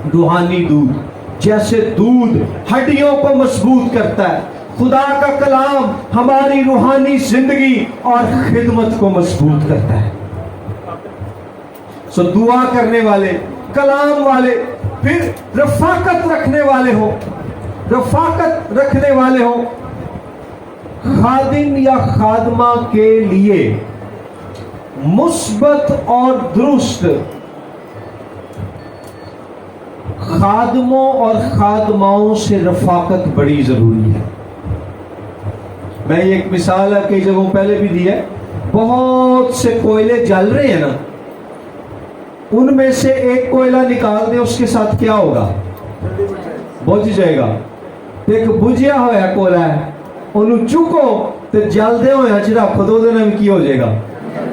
रूहानी दूध। जैसे दूध हड्डियों को मजबूत करता है, खुदा का कलाम हमारी रूहानी जिंदगी और खिदमत को मजबूत करता है। सो दुआ करने वाले, कलाम वाले, फिर रफाकत रखने वाले हो, रफाकत रखने वाले हो। खादिम या खादमा के लिए मुस्बत और दुरुस्त खादमों और खादमाओं से रफाकत बड़ी जरूरी है। मैं ये एक मिसाल है, कई जगहों पहले भी दी है। बहुत से कोयले जल रहे हैं ना, उनमें से एक कोयला निकाल दे, उसके साथ क्या होगा? बुझ जाएगा। एक बुझिया होया कोयला है, उन्हें चुको तो जलदे होया च रख दो, ਉਹਦੇ ਨਾਲ ਕੀ ਹੋ ਜਾਏਗਾ?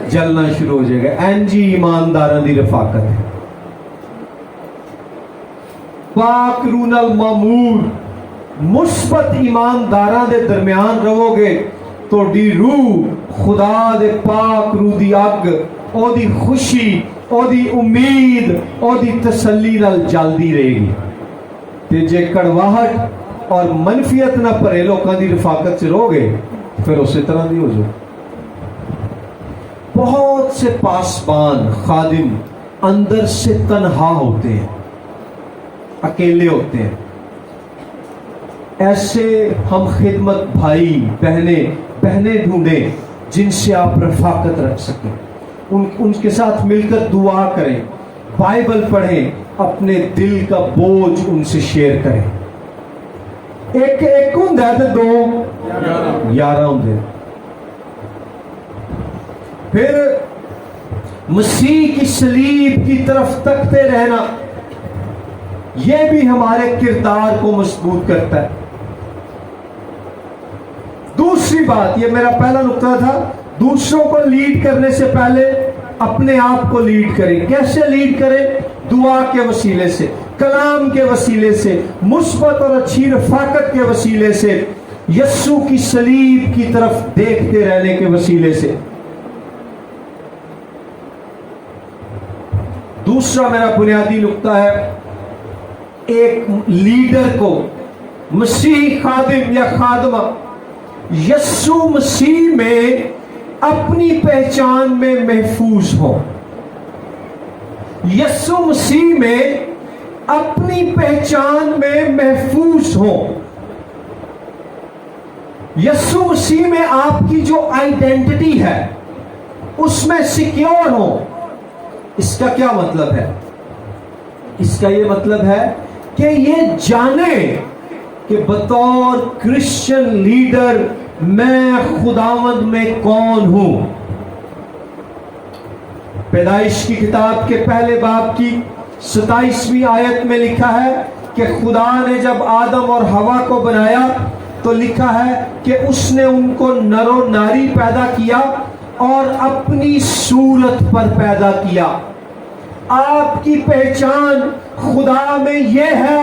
जलना शुरू हो जाएगा। एनजी ईमानदारां दी रफाकत है। पाक रूनल मामूर, मुस्बत ईमानदारां दे दरमियान रहोगे तो दी रूह खुदा दे पाक रूह दी अग, ओदी खुशी, ਉਹਦੀ ਉਮੀਦ ਉਹਦੀ ਤਸੱਲੀ ਨਾਲ ਜਲਦੀ ਰਹੇਗੀ। ਤੇ ਜੇ ਕੜਵਾਹਟ ਔਰ ਮਨਫੀਅਤ ਨਾਲ ਭਰੇ ਲੋਕਾਂ ਦੀ ਰਫਾਕਤ 'ਚ ਰਹੋਗੇ ਫਿਰ ਉਸੇ ਤਰ੍ਹਾਂ ਦੀ ਹੋ ਜਾਓ। बहुत से पासबान खादिम अंदर से तन्हा होते हैं, अकेले होते हैं। ऐसे हम खिदमत भाई बहनें ढूंढें जिनसे आप रफाकत रख सकें, उनके साथ मिलकर दुआ करें, बाइबल पढ़ें, अपने दिल का बोझ उनसे शेयर करें। एक हुंदा ते दो 11 हुंदे। फिर मसीह की सलीब की तरफ तकते रहना, यह भी हमारे किरदार को मजबूत करता है। दूसरी बात, यह मेरा पहला नुक्ता था, दूसरों को लीड करने से पहले अपने आप को लीड करें। कैसे लीड करें? दुआ के वसीले से, कलाम के वसीले से, मुस्बत और अच्छी रफाकत के वसीले से, यस्सु की सलीब की तरफ देखते रहने के वसीले से। दूसरा मेरा बुनियादी नुक्ता है, एक लीडर को, मसीह खादिम या खादमा यस्सु मसीह में अपनी पहचान में महफूज हो। यस्सु मसीह में अपनी पहचान में महफूज हो। यस्सु मसीह में आपकी जो आइडेंटिटी है उसमें सिक्योर हो। इसका क्या मतलब है? इसका ये मतलब है कि ये जाने कि बतौर क्रिश्चियन लीडर मैं खुदावंद में कौन हूं। पैदाइश की किताब के पहले बाब की 27वीं आयत में लिखा है कि खुदा ने जब आदम और हवा को बनाया तो लिखा है कि उसने उनको नरो नारी पैदा किया और अपनी सूरत पर पैदा किया। आपकी पहचान खुदा में यह है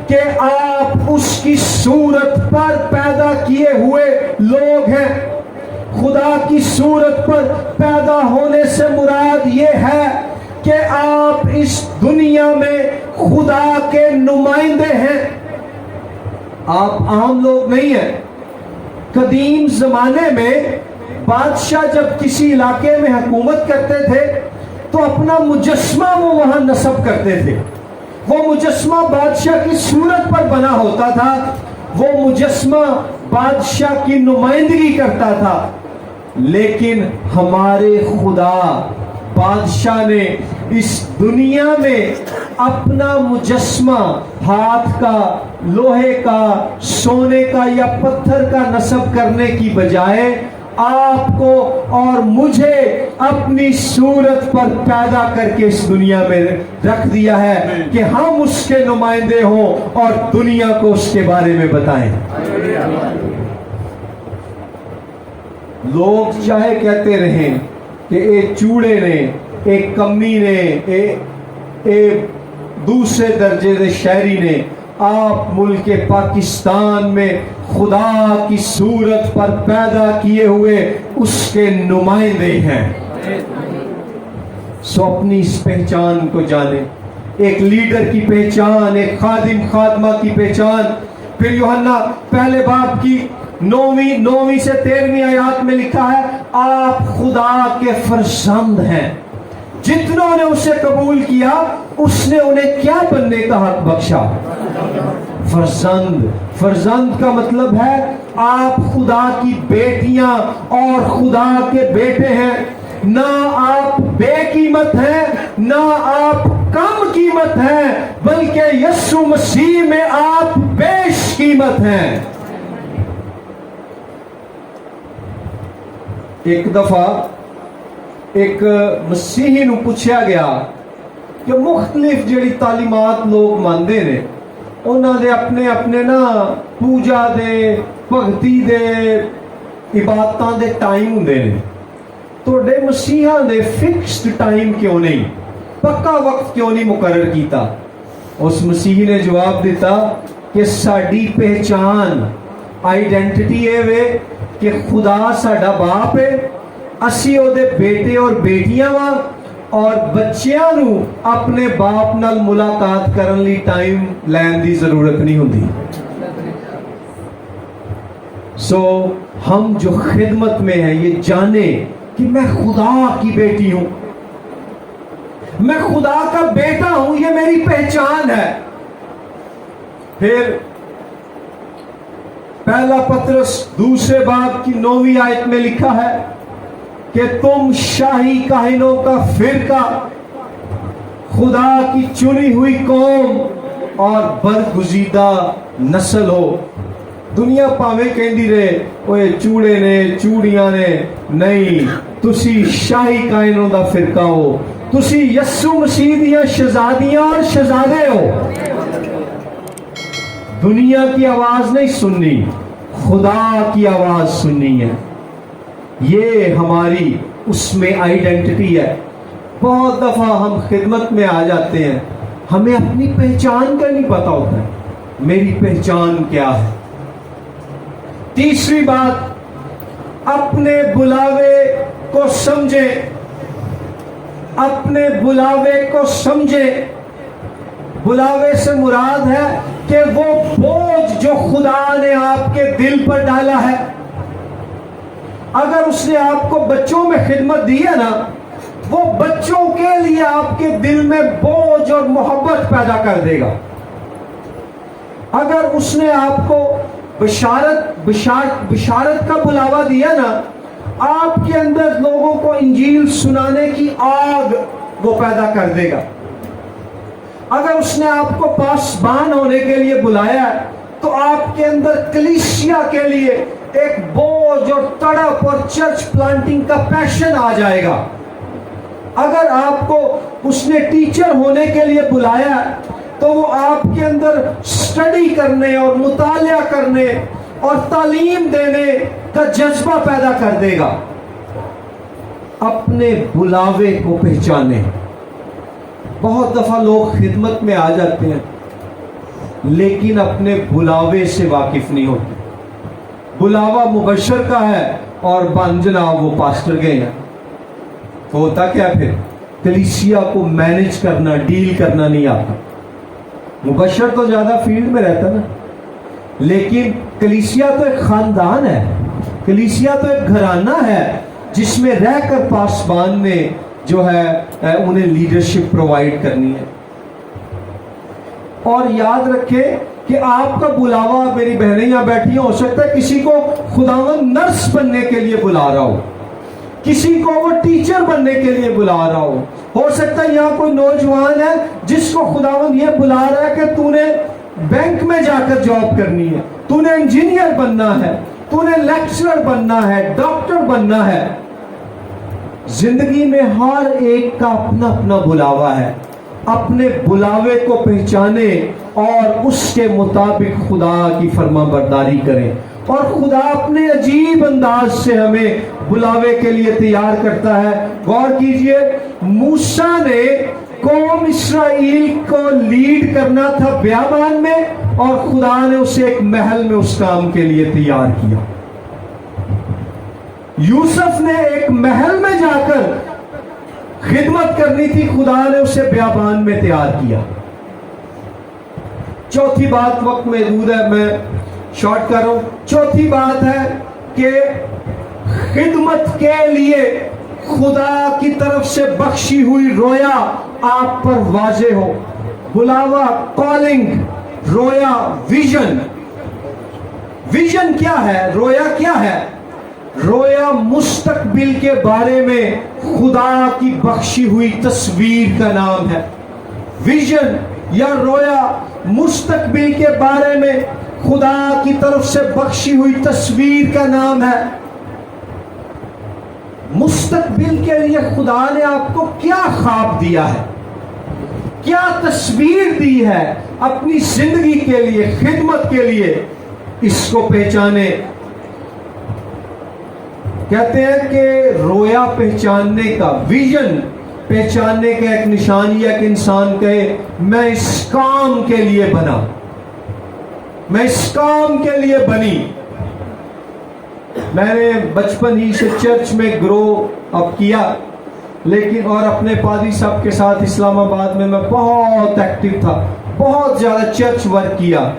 कि आप उसकी सूरत पर पैदा किए हुए लोग हैं। खुदा की सूरत पर पैदा होने से मुराद ये है कि आप इस दुनिया में खुदा के नुमाइंदे हैं। आप आम लोग नहीं हैं। कदीम जमाने में बादशाह जब किसी इलाके में हुकूमत करते थे तो अपना मुजस्मा वो वहां नस्ब करते थे। वो मुजस्मा बादशाह की सूरत पर बना होता था। वो मुजस्मा बादशाह की नुमाइंदगी करता था। लेकिन हमारे खुदा बादशाह ने इस दुनिया में अपना मुजस्मा हाथ का, लोहे का, सोने का या पत्थर का नस्ब करने की बजाय आपको और मुझे अपनी सूरत पर पैदा करके इस दुनिया में रख दिया है कि हम उसके नुमाइंदे हों और दुनिया को उसके बारे में बताएं। लोग चाहे कहते रहें कि एक चूड़े ने, एक कमी ने, एक दूसरे दर्जे के शहरी ने, आप मुल्क पाकिस्तान में खुदा की सूरत पर पैदा किए हुए उसके नुमाइंदे हैं। सो अपनी इस पहचान को जाने, एक लीडर की पहचान, एक खादिम खादमा की पहचान। फिर यूहन्ना पहले बाब की 9वीं से 13वीं आयत में लिखा है, आप खुदा के फरजंद हैं। जितनों ने उसे कबूल किया उसने उन्हें क्या बनने का हक बख्शा? फरजंद। फरजंद का मतलब है आप खुदा की बेटियां और खुदा के बेटे हैं। ना आप बेकीमत हैं, ना आप कम कीमत हैं, बल्कि यस्सु मसीह में आप बेश कीमत हैं। एक दफा एक मसीही ਨੂੰ ਪੁੱਛਿਆ ਗਿਆ ਕਿ ਮੁxtਲਿਫ ਜਿਹੜੀ ਤਾਲੀਮਾਤ ਲੋਕ ਮੰਨਦੇ ਨੇ ਉਹਨਾਂ ਦੇ ਆਪਣੇ ਆਪਣੇ ਨਾ ਪੂਜਾ ਦੇ, ਭਗਤੀ ਦੇ, ਇਬਾਦਤਾਂ ਦੇ ਟਾਈਮ ਹੁੰਦੇ ਨੇ। ਤੁਹਾਡੇ ਮਸੀਹਾਂ ਦੇ ਫਿਕਸਡ ਟਾਈਮ ਕਿਉਂ ਨਹੀਂ, ਪੱਕਾ ਵਕਤ ਕਿਉਂ ਨਹੀਂ ਮੁਕਰਰ ਕੀਤਾ? ਉਸ ਮਸੀਹ ਨੇ ਜਵਾਬ ਦਿੱਤਾ ਕਿ ਸਾਡੀ ਪਹਿਚਾਨ, ਆਈਡੈਂਟੀਟੀ ਇਹ ਵੇ ਕਿ ਖੁਦਾ ਸਾਡਾ ਬਾਪ ਹੈ, ਅਸੀਂ ਉਹਦੇ ਬੇਟੇ ਔਰ ਬੇਟੀਆਂ ਵਾਂ اور بچیاں نو اپنے باپ نال ملاقات کرن لی ٹائم لین دی ضرورت نہیں ہوندی. سو ہم جو خدمت میں ہیں یہ جانے کہ میں خدا کی بیٹی ہوں, میں خدا کا بیٹا ہوں, یہ میری پہچان ہے. پھر پہلا پطرس 2 باب کی 9 آیت میں لکھا ہے کہ تم شاہی کاہنوں کا فرقہ, خدا کی چنی ہوئی قوم اور برگزیدہ نسل ہو. دنیا پاویں کہندی رہے اوے چوڑے نے چوڑیاں نے, نہیں, تسی شاہی کائنوں دا فرقہ ہو, تسی یسوع مسیح دیاں شہزادیاں اور شہزادے ہو. دنیا کی آواز نہیں سننی, خدا کی آواز سننی ہے. یہ ہماری اس میں آئیڈینٹی ہے. بہت دفعہ ہم خدمت میں آ جاتے ہیں, ہمیں اپنی پہچان کا نہیں پتا ہوتا ہے, میری پہچان کیا ہے. تیسری بات, اپنے بلاوے کو سمجھے, اپنے بلاوے کو سمجھے. بلاوے سے مراد ہے کہ وہ بوجھ جو خدا نے آپ کے دل پر ڈالا ہے. اگر اس نے آپ کو بچوں میں خدمت دی ہے نا, وہ بچوں کے لیے آپ کے دل میں بوجھ اور محبت پیدا کر دے گا. اگر اس نے آپ کو بشارت کا بلاوا دیا نا, آپ کے اندر لوگوں کو انجیل سنانے کی آگ وہ پیدا کر دے گا. اگر اس نے آپ کو پاسبان ہونے کے لیے بلایا ہے تو آپ کے اندر کلیسیا کے لیے ایک بوجھ اور تڑپ اور چرچ پلانٹنگ کا پیشن آ جائے گا. اگر آپ کو اس نے ٹیچر ہونے کے لیے بلایا ہے تو وہ آپ کے اندر سٹڈی کرنے اور مطالعہ کرنے اور تعلیم دینے کا جذبہ پیدا کر دے گا. اپنے بلاوے کو پہچانے. بہت دفعہ لوگ خدمت میں آ جاتے ہیں لیکن اپنے بلاوے سے واقف نہیں ہوتے. بلاوا مبشر کا ہے اور جناب وہ پاسٹر گئے ہیں. ہوتا کیا پھر, کلیسیا کو مینج کرنا, ڈیل کرنا نہیں آتا. مبشر تو زیادہ فیلڈ میں رہتا نا, لیکن کلیسیا تو ایک خاندان ہے, کلیسیا تو ایک گھرانہ ہے جس میں رہ کر پاسبان نے جو ہے انہیں لیڈرشپ پرووائڈ کرنی ہے. اور یاد رکھے کہ آپ کا بلاوا, میری بہنیں یہاں بیٹھی ہیں, ہو سکتا ہے کسی کو خداوند نرس بننے کے لیے بلا رہا ہو, کسی کو وہ ٹیچر بننے کے لیے بلا رہا ہو سکتا ہے یہاں کوئی نوجوان ہے جس کو خداوند یہ بلا رہا ہے کہ تو نے بینک میں جا کر جاب کرنی ہے, تو نے انجینئر بننا ہے, تو نے لیکچرر بننا ہے, ڈاکٹر بننا ہے. زندگی میں ہر ایک کا اپنا اپنا بلاوا ہے. اپنے بلاوے کو پہچانے اور اس کے مطابق خدا کی فرما برداری کریں. اور خدا اپنے عجیب انداز سے ہمیں بلاوے کے لیے تیار کرتا ہے. غور کیجئے, موسیٰ نے قوم اسرائیل کو لیڈ کرنا تھا بیابان میں, اور خدا نے اسے ایک محل میں اس کام کے لیے تیار کیا. یوسف نے ایک محل میں جا کر خدمت کرنی تھی, خدا نے اسے بیابان میں تیار کیا. چوتھی بات, وقت محدود ہے, میں شارٹ کر رہا ہوں. چوتھی بات ہے کہ خدمت کے لیے خدا کی طرف سے بخشی ہوئی رویا آپ پر واضح ہو. بلاوا, کالنگ, رویا, ویژن. ویژن کیا ہے, رویا کیا ہے؟ رویا مستقبل کے بارے میں خدا کی بخشی ہوئی تصویر کا نام ہے. ویژن یا رویا مستقبل کے بارے میں خدا کی طرف سے بخشی ہوئی تصویر کا نام ہے. مستقبل کے لیے خدا نے آپ کو کیا خواب دیا ہے, کیا تصویر دی ہے اپنی زندگی کے لیے, خدمت کے لیے, اس کو پہچانے. کہتے ہیں کہ رویا پہچاننے کا, ویژن پہچاننے کا ایک نشان یہ ہے کہ انسان کہے میں اس کام کے لیے بنا, میں اس کام کے لیے بنی. میں نے بچپن ہی سے چرچ میں گرو اپ کیا, لیکن اور اپنے پادری صاحب کے ساتھ اسلام آباد میں بہت ایکٹیو تھا, بہت زیادہ چرچ ورک کیا,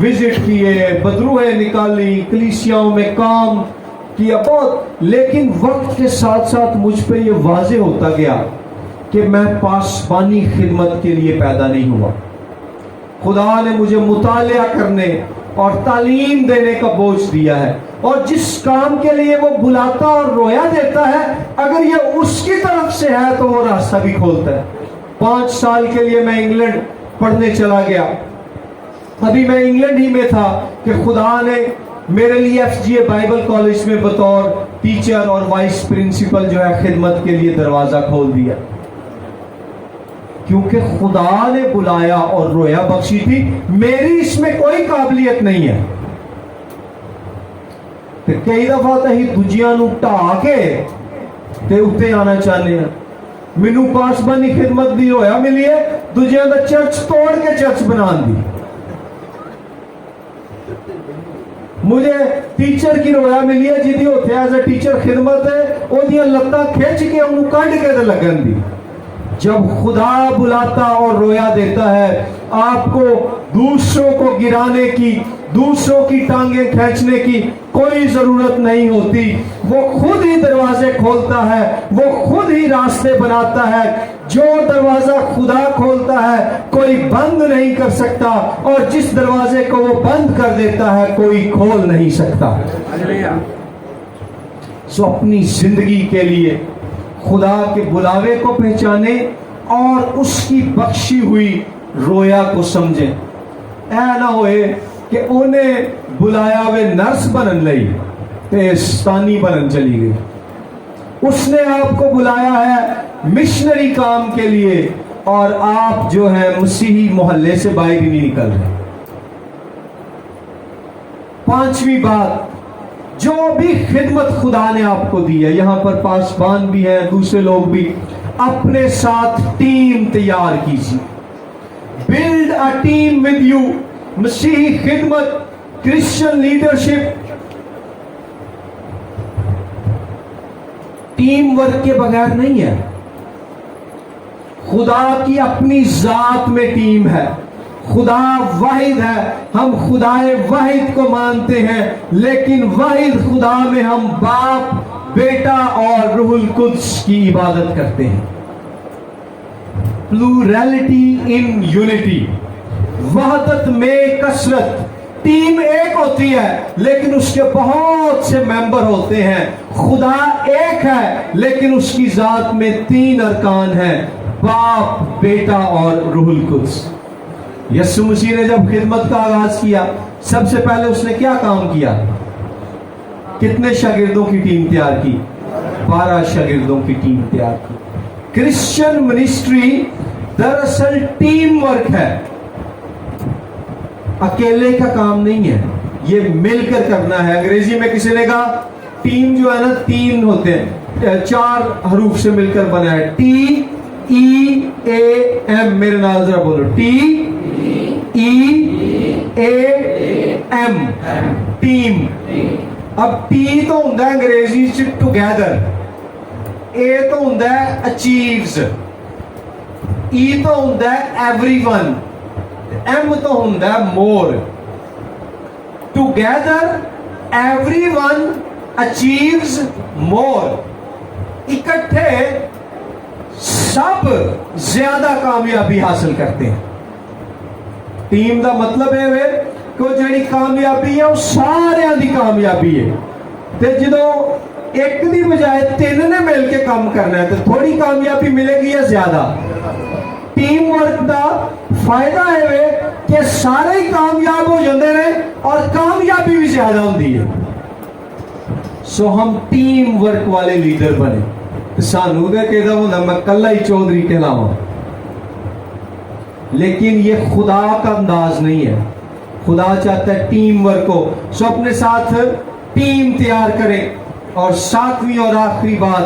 وزٹ کیے, بدروہیں نکالی, کلیسیاؤں میں کام کیا بہت. لیکن وقت کے ساتھ ساتھ مجھ پہ یہ واضح ہوتا گیا کہ میں پاسبانی خدمت کے لیے پیدا نہیں ہوا. خدا نے مجھے مطالعہ کرنے اور تعلیم دینے کا بوجھ دیا ہے, اور جس کام کے لیے وہ بلاتا اور رویا دیتا ہے, اگر یہ اس کی طرف سے ہے تو وہ راستہ بھی کھولتا ہے. 5 سال کے لیے میں انگلینڈ پڑھنے چلا گیا. ابھی میں انگلینڈ ہی میں تھا کہ خدا نے میرے لیے FGA بائبل کالج میں بطور ٹیچر اور وائس پرنسپل جو ہے خدمت کے لیے دروازہ کھول دیا, کیونکہ خدا نے بلایا اور رویا بخشی تھی. میری اس میں کوئی قابلیت نہیں ہے. کئی دفعہ تو ہی دجیاں نو ٹھا کے تے اوتے آنا چاہنے ہیں. مینوں پاسبانی خدمت دی ہویا ملی ہے, دجیاں دا چرچ توڑ کے چرچ بنا دی. مجھے ٹیچر کی رویا ملی ہے جی ہوتے ایز اے ٹیچر خدمت ہے, وہ دیاں لتاں کھچ کے انہوں کڈ کے تے لگن دی. جب خدا بلاتا اور رویا دیتا ہے, آپ کو دوسروں کو گرانے کی, دوسروں کی ٹانگیں کھینچنے کی کوئی ضرورت نہیں ہوتی. وہ خود ہی دروازے کھولتا ہے, وہ خود ہی راستے بناتا ہے. جو دروازہ خدا کھولتا ہے کوئی بند نہیں کر سکتا, اور جس دروازے کو وہ بند کر دیتا ہے کوئی کھول نہیں سکتا. سو اپنی زندگی کے لیے خدا کے بلاوے کو پہچانے اور اس کی بخشی ہوئی رویا کو سمجھیں. اے نہ ہوئے کہ انہیں بلایا ہوئے نرس بنن لئی تے ستانی بنن چلی گئی. اس نے آپ کو بلایا ہے مشنری کام کے لیے, اور آپ جو ہے مسیحی محلے سے باہر ہی نہیں نکل رہے. 5ویں بات, جو بھی خدمت خدا نے آپ کو دی ہے, یہاں پر پاسبان بھی ہیں, دوسرے لوگ بھی, اپنے ساتھ ٹیم تیار کیجیے. Build a team with you. مسیحی خدمت, کرسچن لیڈرشپ ٹیم ورک کے بغیر نہیں ہے. خدا کی اپنی ذات میں ٹیم ہے. خدا واحد ہے, ہم خدا واحد کو مانتے ہیں, لیکن واحد خدا میں ہم باپ, بیٹا اور روح القدس کی عبادت کرتے ہیں. پلورالٹی ان یونٹی, وحدت میں کثرت. ٹیم ایک ہوتی ہے لیکن اس کے بہت سے ممبر ہوتے ہیں. خدا ایک ہے لیکن اس کی ذات میں 3 ارکان ہیں, باپ, بیٹا اور روح القدس. یسوع مسیح نے جب خدمت کا آغاز کیا, سب سے پہلے اس نے کیا کام کیا؟ کتنے شاگردوں کی ٹیم تیار کی؟ 12 شاگردوں کی ٹیم تیار کی. کرسچن منسٹری دراصل ٹیم ورک ہے, اکیلے کا کام نہیں ہے, یہ مل کر کرنا ہے. انگریزی میں کسی نے کہا ٹیم جو ہے نا 3 ہوتے ہیں, 4 حروف سے مل کر بنا ہے. TEAM, میرے نال ذرا بولو, TEAM, ٹیم. اب T تو ہوندا ہے انگریزی چ ٹوگیدر, A تو ہوندا ہے اچیوز, E تو ہوندا ہے ایوری ون, M تو ہوندا ہے مور. ٹوگیدر ایوری ون اچیوز مور. اکٹھے سب زیادہ کامیابی حاصل کرتے ہیں. ٹیم دا مطلب ہے کہ جڑی کامیابی ہے وہ سارے دی کامیابی ہے. تے جدو ایک دی بجائے 3 نے مل کے کام کرنا ہے تو تھوڑی کامیابی ملے گی یا زیادہ؟ ٹیم ورک دا فائدہ ہے کہ سارے ہی کامیاب ہو جاندے نے اور کامیابی بھی زیادہ ہوندی ہے. سو ہم ٹیم ورک والے لیڈر بنے. سانو دے کہدا ہوندا میں کلا ہی چودھری کہلاواں, لیکن یہ خدا کا انداز نہیں ہے. خدا چاہتا ہے ٹیم ورک ہو. سو اپنے ساتھ ٹیم تیار کریں. اور 7ویں اور آخری بات,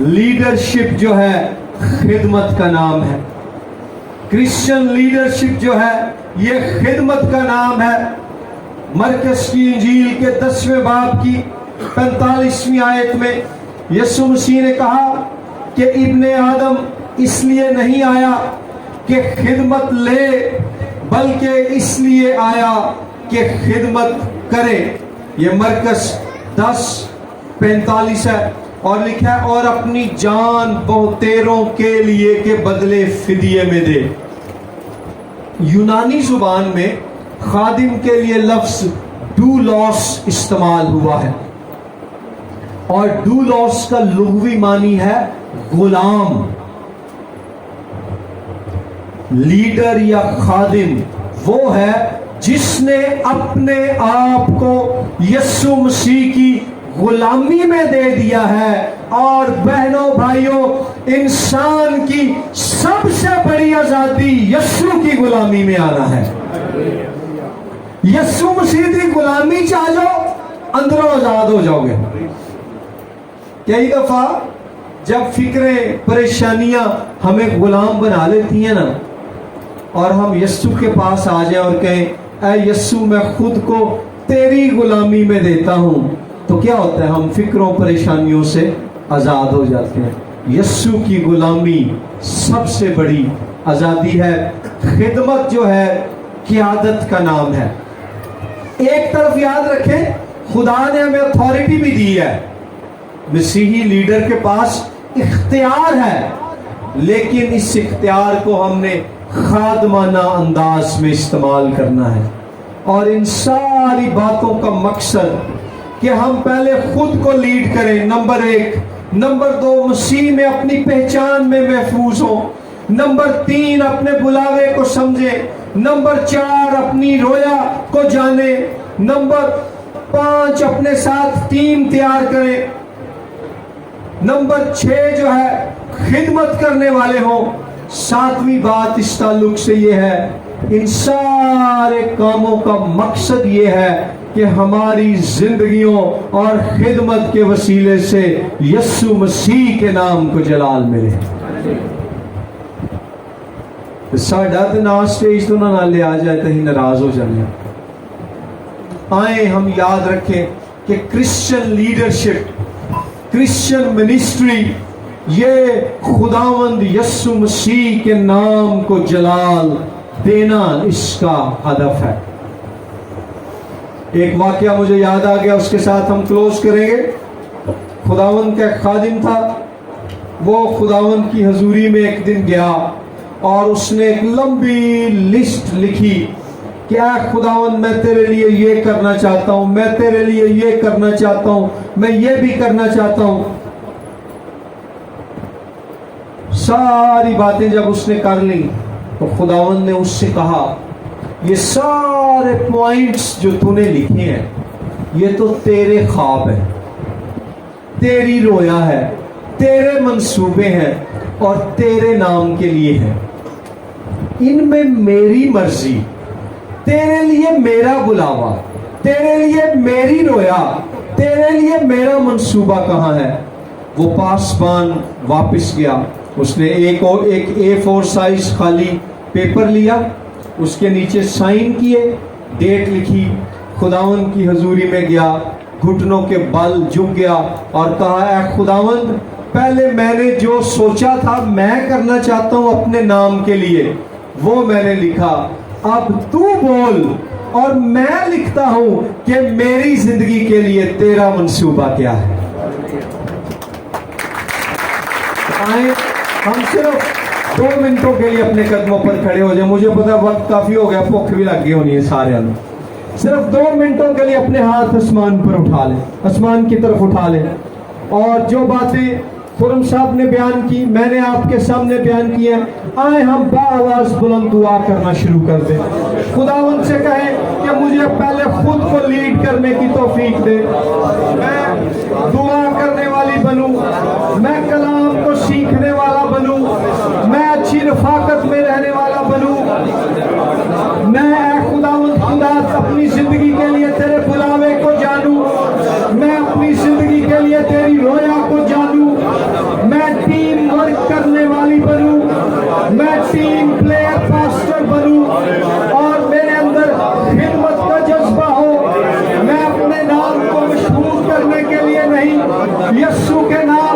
لیڈرشپ جو ہے خدمت کا نام ہے. کرسچن لیڈرشپ جو ہے یہ خدمت کا نام ہے. مرکز کی انجیل کے 10ویں باب کی 45ویں آیت میں यीशु मसीह ने कहा कि इब्ने आदम इसलिए नहीं आया कि खिदमत ले, बल्कि इसलिए आया कि खिदमत करे। ये मरकस 10:45 है और लिखा है और अपनी जान बहुतेरों के लिए के बदले फिदिये में दे। यूनानी जुबान में खादिम के लिए लफ्ज डूलॉस इस्तेमाल हुआ है और डूलॉस का लुग़वी मानी है गुलाम। लीडर या खादिम वो है जिसने अपने आप को यीशु मसीह की गुलामी में दे दिया है। और बहनों भाइयों, इंसान की सबसे बड़ी आजादी यीशु की गुलामी में आना है। यीशु मसीह की गुलामी चाह जाओ, अंदरों आजाद हो जाओगे। कई दफा जब फिक्रें परेशानियां हमें गुलाम बना लेती हैं ना, और हम यीशु के पास आ जाए और कहें ऐ यीशु मैं खुद को तेरी गुलामी में देता हूं, तो क्या होता है? हम फिक्रों परेशानियों से आजाद हो जाते हैं। यीशु की गुलामी सबसे बड़ी आजादी है। खिदमत जो है क़ियादत का नाम है। एक तरफ याद रखें, खुदा ने हमें अथॉरिटी भी दी है। मसीही लीडर के पास इख्तियार है, लेकिन इस इख्तियार को हमने खादमाना अंदाज में इस्तेमाल करना है। और इन सारी बातों का मकसद कि हम पहले खुद को लीड करें, नंबर 1। नंबर 2, मसीह में अपनी पहचान में महफूज हो। नंबर 3, अपने बुलावे को समझे। नंबर 4, अपनी रोया को जाने। नंबर 5, अपने साथ टीम तैयार करें। नंबर 6 जो है खिदमत करने वाले हों। 7वीं बात इस ताल्लुक से ये है, इन सारे कामों का मकसद ये है कि हमारी जिंदगियों और खिदमत के वसीले से यीशु मसीह के नाम को जलाल मिले। साढ़ा तो ना स्टेज तो ना ले आ जाए तो ही नाराज हो जाने। आए हम याद रखें कि क्रिश्चियन लीडरशिप, क्रिश्चियन मिनिस्ट्री, ये खुदावंद यीशु मसीह के नाम को जलाल देना इसका हदफ है। एक वाकया मुझे याद आ गया, उसके साथ हम क्लोज करेंगे। खुदावंद का खादिम था, वो खुदावंद की हजूरी में एक दिन गया और उसने एक लंबी लिस्ट लिखी कि खुदावंद मैं तेरे लिए ये करना चाहता हूं, मैं तेरे लिए ये करना चाहता हूं, मैं ये भी करना चाहता हूं। सारी बातें जब उसने कर ली तो खुदावंद ने उससे कहा ये सारे पॉइंट्स जो तूने लिखे हैं ये तो तेरे ख्वाब हैं, तेरी रोया है, तेरे मंसूबे हैं और तेरे नाम के लिए हैं। इनमें मेरी मर्जी, तेरे लिए मेरा बुलावा, तेरे लिए मेरी रोया, तेरे लिए मेरा मंसूबा कहाँ है? वो पासबान वापस गया। उसने एक A4 साइज खाली पेपर लिया, उसके नीचे साइन किए, डेट लिखी, खुदावंद की हजूरी में गया, घुटनों के बल झुक गया और कहा ऐ खुदावंद, पहले मैंने जो सोचा था मैं करना चाहता हूं अपने नाम के लिए वो मैंने लिखा, अब तू बोल और मैं लिखता हूं कि मेरी जिंदगी के लिए तेरा मंसूबा क्या है। आए हम सिर्फ 2 मिनटों के लिए अपने कदमों पर खड़े हो जाए। मुझे पता वक्त काफी हो गया, भूख भी लग गई होनी है सारे में। सिर्फ 2 मिनटों के लिए अपने हाथ आसमान पर उठा लें, आसमान की तरफ उठा लें और जो बातें खुरम साहब ने बयान की, मैंने आपके सामने बयान की है, आए हम बाआवाज बुलंद दुआ करना शुरू कर दें। खुदावंद से कहें कि मुझे पहले खुद को लीड करने की तौफीक दे, मैं दुआ करने वाली बनूं, मैं कलाम को सीखने वाला बनूं, मैं अच्छी रफाकत में रहने वाला बनूं, मैं खुदावंद खुदा अपनी जिंदगी के लिए तेरे बुलावे को जानूं, मैं अपनी जिंदगी के लिए तेरी रोया को जानूं, मैं टीम वर्क करने वाली बनूं, मैं टीम प्लेयर पास्टर बनूं और मेरे अंदर खिदमत का जज्बा हो। मैं अपने नाम को मशहूर करने के लिए नहीं, यीशु के नाम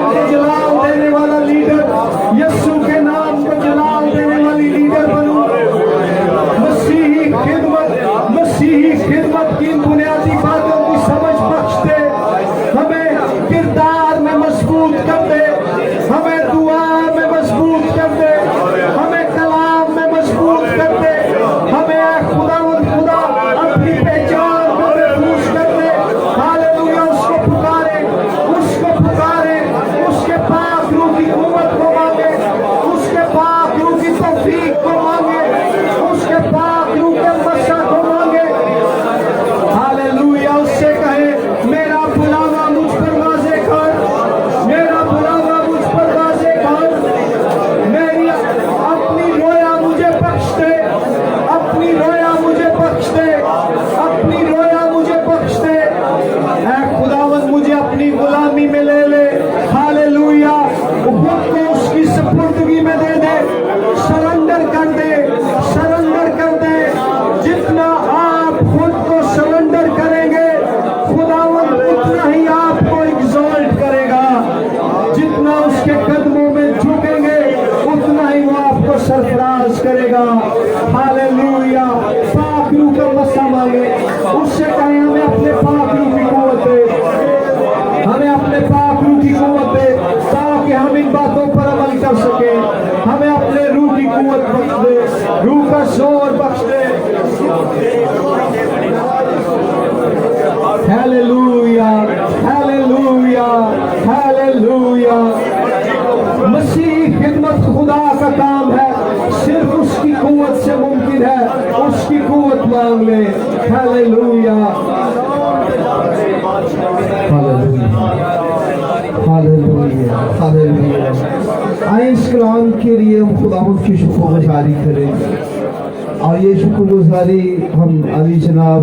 हिस्सा मांगे, उससे कहें हमें अपने पाक रूह की कुव्वत दे, हमें अपने पाक रूह की कुव्वत दे, ताकि हम इन बातों पर अमल कर सके। हमें अपने रूह की कुव्वत बख्श दे, रूह का जोर बख्श दे। Hallelujah, hallelujah, hallelujah. मसीह खिदमत खुदा का काम है, सिर्फ उसकी कुव्वत से मुमकिन है, उसकी कुव्वत मांग ले। Hallelujah, hallelujah, hallelujah. आए इस कलाम के लिए हम खुदावंद की शुक्रगुजारी करें, और ये शुक्रगुजारी हम अली जनाब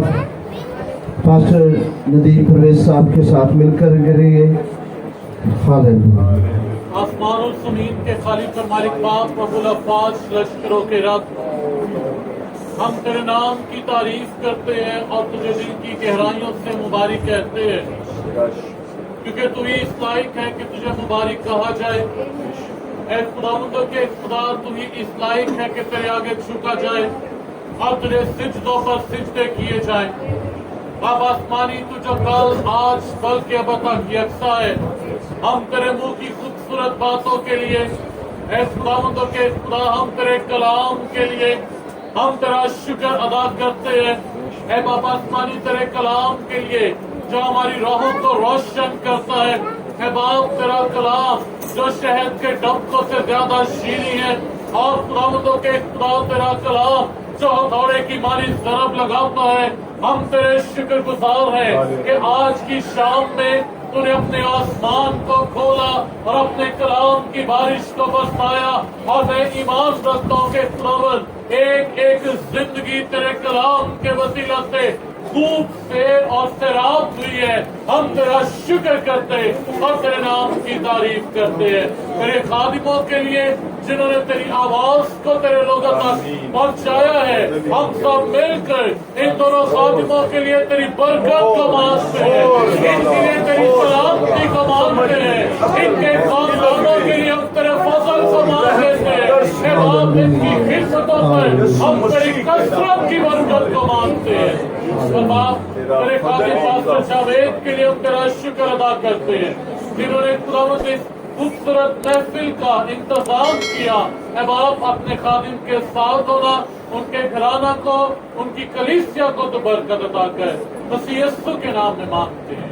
पास्टर नदीम परवेज साहब के साथ मिलकर करेंगे। हालेलुया। आसमान और जमीन के खालिक और मालिक बाप प्रभुल अफवाज लश्करों के रब, हम तेरे नाम की तारीफ करते हैं और तुझे दिल की गहराइयों से मुबारक कहते हैं, क्योंकि तू ही इस लायक है कि तुझे मुबारक कहा जाए। ऐ खुदावंदों के खुदा, तू ही इस लायक है कि तेरे आगे झुका जाए और तुझे सिजदों पर सिजदे किए जाए। अब आसमानी तू जो कल आज कल के अब तक यकसा है, हम तेरे मुंह की खूबसूरत बातों के लिए, ऐ खुदावंदों के खुदा, हम तेरे कलाम के लिए हम तेरा शुक्र अदा करते हैं। ऐ बाबा आसमानी, तेरे कलाम के लिए जो हमारी राहों को रोशन करता है। ऐ बाप, तेरा कलाम जो शहद के डंकों से ज्यादा शीरी है, और खुदावंदों के खुदा, तेरा कलाम जो हथौड़े की मारी ज़रब लगाता है। हम तेरे शुक्रगुजार हैं कि आज की शाम में तूने अपने आसमान को खोला और अपने कलाम की बारिश को बरसाया, और मैं ईमान रखता हूं कि खुदावंद एक एक जिंदगी तेरे कलाम के वसीला से खूब से और सैराब हुई है। हम तेरा शुक्र करते और तेरे नाम की तारीफ करते हैं। तेरे खादिमों के लिए जिन्होंने तेरी आवाज को तेरे लोगों तक पहुंचाया है, हम सब मिलकर इन दोनों खादिमों के लिए तेरी बरकत को मांगते हैं, इनके लिए तेरी सलामती को मांगते हैं, इनके खानदानों के लिए हम तेरे फजल को मांगते हैं। हे बाप, इनकी खिदमतों पर हम तेरी कसरत की बरकत को मांगते हैं। और बाप, तेरे खादिम पास्टर जावेद के लिए हम तेरा शुक्र अदा करते हैं, जिन्होंने खुदावंद इस खूबसूरत महफिल का इंतजाम किया। है बाप, अपने खादिम के साथ होना, उनके घराना को, उनकी कलीसिया को तो बरकत अता कर, मसीह यीशु के नाम में मांगते हैं।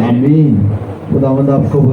आमीन। खुदावंद आपको